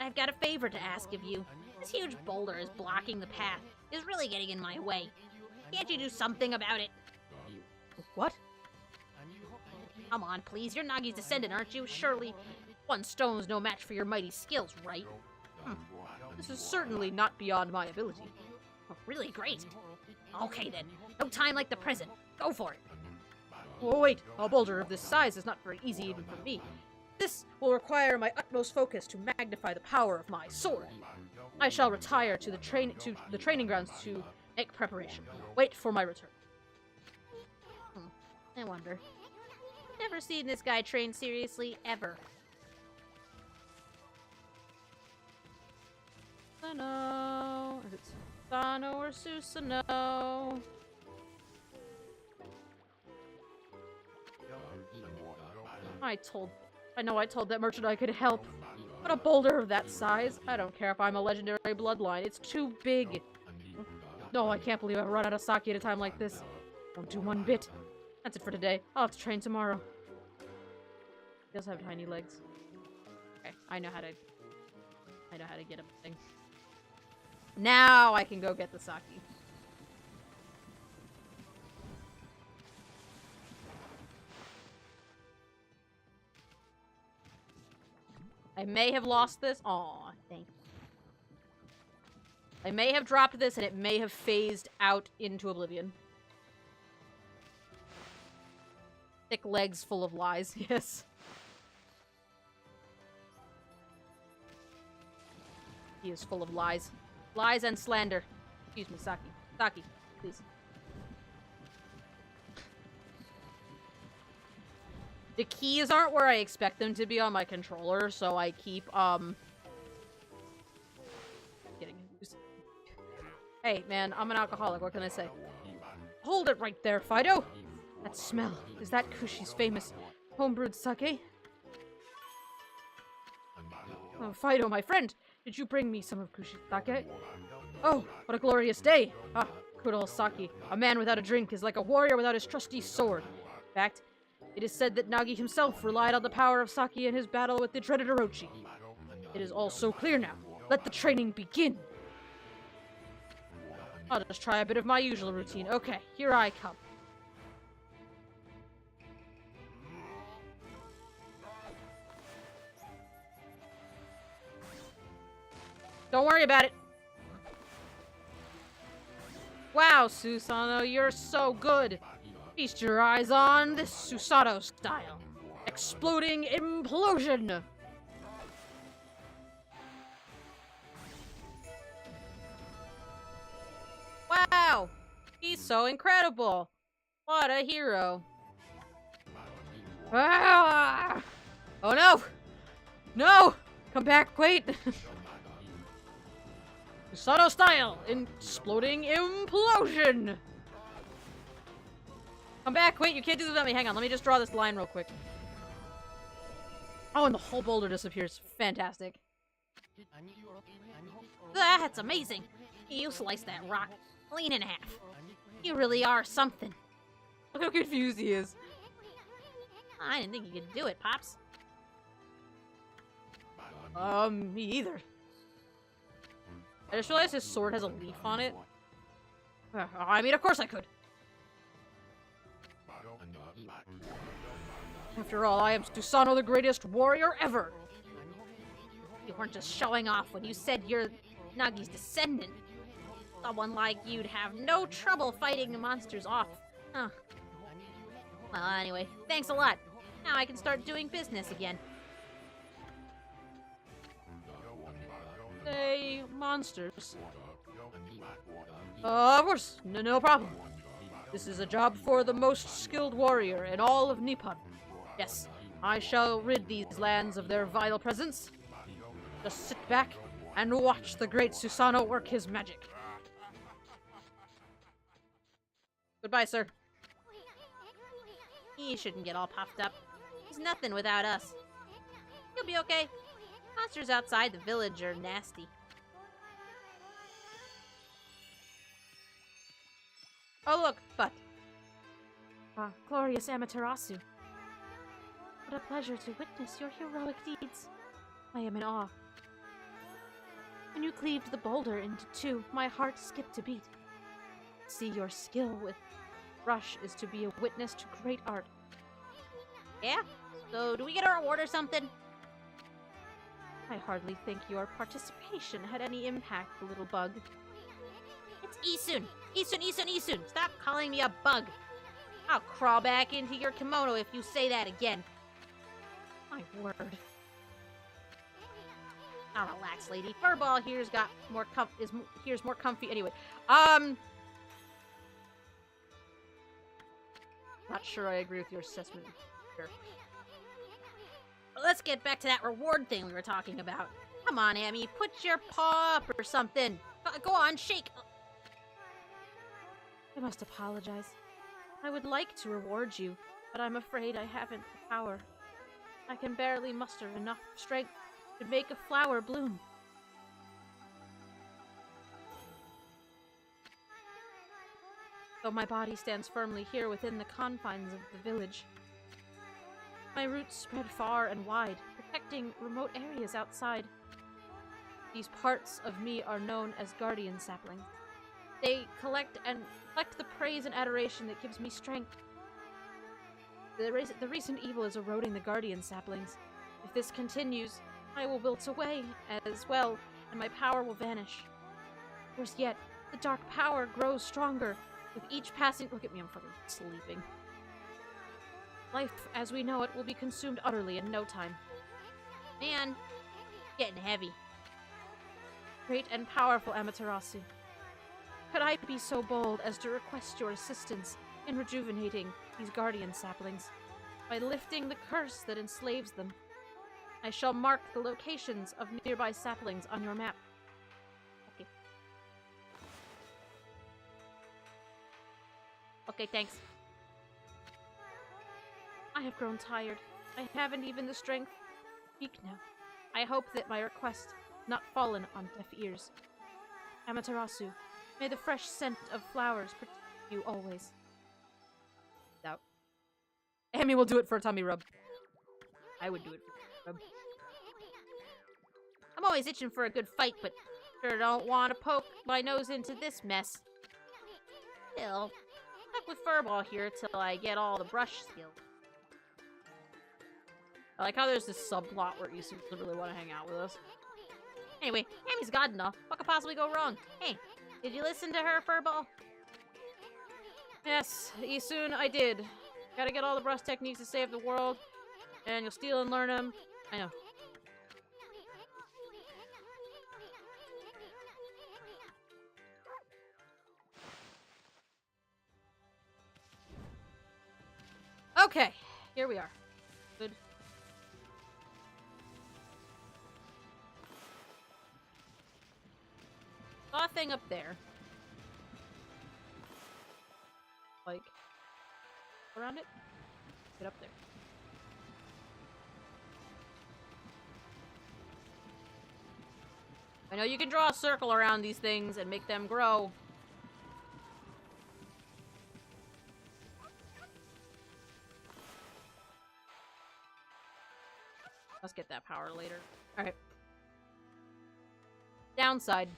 I've got a favor to ask of you. This huge boulder is blocking the path. It's really getting in my way. Can't you do something about it? What? Come on, please. You're Nagi's descendant, aren't you? Surely one stone's no match for your mighty skills, right? This is certainly not beyond my ability. Oh, really great. Okay then. No time like the present. Go for it. Oh wait, a boulder of this size is not very easy even for me. This will require my utmost focus to magnify the power of my sword. I shall retire to the training grounds to make preparation. Wait for my return. I wonder. Never seen this guy train seriously, ever. Susanoo. Is it Susanoo or Susanoo? I know I told that merchant I could help. But a boulder of that size? I don't care if I'm a legendary bloodline. It's too big. No, I can't believe I've run out of sake at a time like this. Don't do one bit. That's it for today. I'll have to train tomorrow. He does have tiny legs. Okay, I know how to get up thing. Now I can go get the sake. I may have lost this. Aw, thank you. I may have dropped this and it may have phased out into oblivion. Thick legs full of lies, yes. He is full of lies. Lies and slander. Excuse me, Saki. Saki, please. The keys aren't where I expect them to be on my controller, so I keep, getting Hey, man, I'm an alcoholic. What can I say? Hold it right there, Fido. That smell. Is that Kushi's famous homebrewed sake? Oh, Fido, my friend. Did you bring me some of Kushi's sake? Oh, what a glorious day. Ah, good old sake. A man without a drink is like a warrior without his trusty sword. In fact, it is said that Nagi himself relied on the power of sake in his battle with the dreaded Orochi. It is all so clear now. Let the training begin. I'll just try a bit of my usual routine. Okay, here I come. Don't worry about it. Wow, Susanoo, you're so good. Feast your eyes on this Susanoo style. Exploding implosion. Wow, he's so incredible. What a hero. Ah! Oh no! No! Come back, wait! Susanoo style! Exploding implosion! Come back, wait, you can't do this without me. Hang on, let me just draw this line real quick. Oh, and the whole boulder disappears. Fantastic. That's amazing. You sliced that rock clean in half. You really are something. Look how confused he is. I didn't think you could do it, Pops. Me either. I just realized his sword has a leaf on it. I mean, of course I could. After all, I am Susanoo, the greatest warrior ever. You weren't just showing off when you said you're Nagi's descendant. Someone like you'd have no trouble fighting the monsters off. Huh. Well, anyway, thanks a lot. Now I can start doing business again. Hey, monsters. Of course, no problem. This is a job for the most skilled warrior in all of Nippon. Yes, I shall rid these lands of their vile presence. Just sit back and watch the great Susanoo work his magic. Goodbye, sir. He shouldn't get all puffed up. He's nothing without us. He'll be okay. Monsters outside the village are nasty. Oh look, but... glorious Amaterasu. What a pleasure to witness your heroic deeds. I am in awe. When you cleaved the boulder into two, my heart skipped a beat. See, your skill with brush is to be a witness to great art. Yeah? So do we get a reward or something? I hardly think your participation had any impact, little bug. It's Isun. Isun. Stop calling me a bug. I'll crawl back into your kimono if you say that again. My word. Now relax, lady. Furball here's got more here's more comfy. Anyway, not sure I agree with your assessment. Sure. Let's get back to that reward thing we were talking about. Come on, Amy, put your paw up or something. Go on, shake. I must apologize. I would like to reward you, but I'm afraid I haven't the power. I can barely muster enough strength to make a flower bloom. Though my body stands firmly here within the confines of the village, my roots spread far and wide, protecting remote areas outside. These parts of me are known as guardian saplings. They collect the praise and adoration that gives me strength. The recent evil is eroding the guardian saplings. If this continues, I will wilt away as well, and my power will vanish. Worse yet, the dark power grows stronger with each passing— Look at me, I'm fucking sleeping. Life as we know it will be consumed utterly in no time. Man, getting heavy. Great and powerful Amaterasu, could I be so bold as to request your assistance in rejuvenating these guardian saplings by lifting the curse that enslaves them? I shall mark the locations of nearby saplings on your map. Okay. Okay, thanks. I have grown tired. I haven't even the strength to speak now. I hope that my request has not fallen on deaf ears. Amaterasu, may the fresh scent of flowers protect you always. Out. Amy will do it for a tummy rub. I would do it for a rub. I'm always itching for a good fight, but sure don't want to poke my nose into this mess. Still, stuck with Furball here till I get all the brush skills. I like how there's this subplot where you seem to really want to hang out with us. Anyway, Amy's got enough. What could possibly go wrong? Hey, did you listen to her, Furball? Yes, Isun, I did. Gotta get all the brush techniques to save the world, and you'll steal and learn them. I know. Okay, here we are. Good. Saw a thing up there. Like, around it? Get up there. I know you can draw a circle around these things and make them grow. Let's get that power later. Alright. Downside.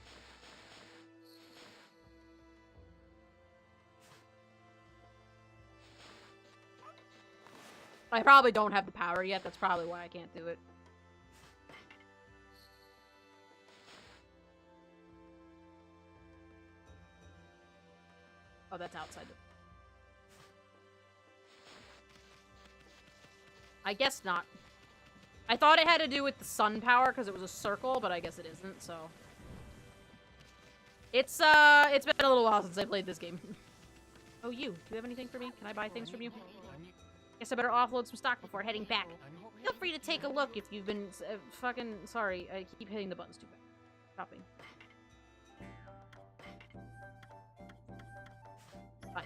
I probably don't have the power yet. That's probably why I can't do it. Oh, that's outside the... I guess not. I thought it had to do with the sun power because it was a circle, but I guess it isn't, so... It's been a little while since I played this game. Oh, you. Do you have anything for me? Can I buy things from you? Guess I better offload some stock before heading back. Feel free to take a look if you've been fucking... Sorry, I keep hitting the buttons too fast. Shopping. Bye.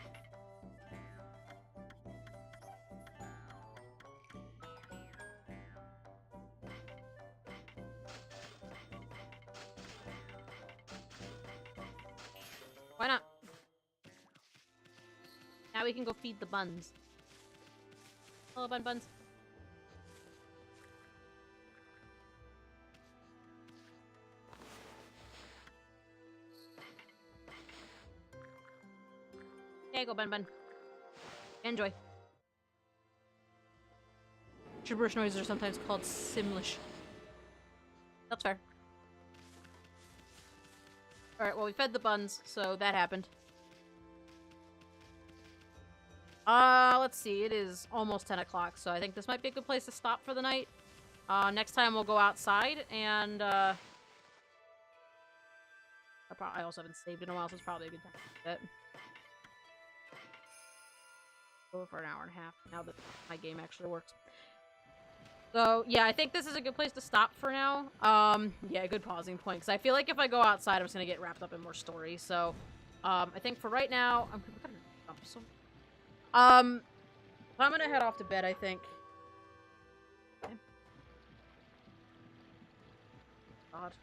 Why not? Now we can go feed the buns. Hello, buns. There you go, bun. Enjoy. Gibberish noises are sometimes called Simlish. That's fair. Alright, well, we fed the buns, so that happened. Let's see. It is almost 10 o'clock, so I think this might be a good place to stop for the night. Next time we'll go outside, and, I also haven't saved in a while, so it's probably a good time to do that. Go for an hour and a half, now that my game actually works. So, yeah, I think this is a good place to stop for now. Yeah, good pausing point, because I feel like if I go outside, I'm just gonna get wrapped up in more story, so, I think for right now, I'm gonna head off to bed, I think. Okay. God.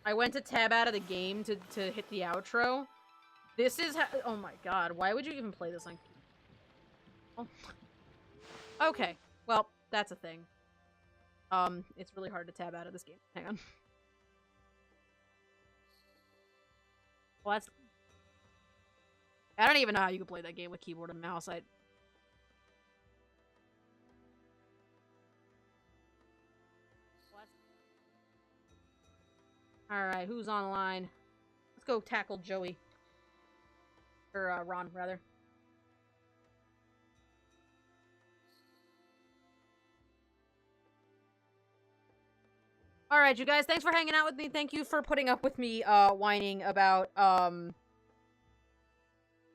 I went to tab out of the game to hit the outro. This is oh my god, why would you even play this on... Oh. Okay, well, that's a thing. It's really hard to tab out of this game. Hang on. Well, that's... I don't even know how you can play that game with keyboard and mouse. Alright, who's on the line? Let's go tackle Joey. Or, Ron, rather. Alright, you guys, thanks for hanging out with me. Thank you for putting up with me, whining about,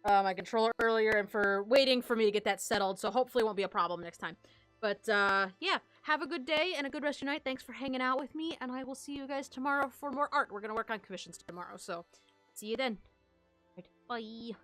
my controller earlier and for waiting for me to get that settled, so hopefully it won't be a problem next time. But, yeah, have a good day and a good rest of your night. Thanks for hanging out with me, and I will see you guys tomorrow for more art. We're gonna work on commissions tomorrow, so see you then. Right, bye.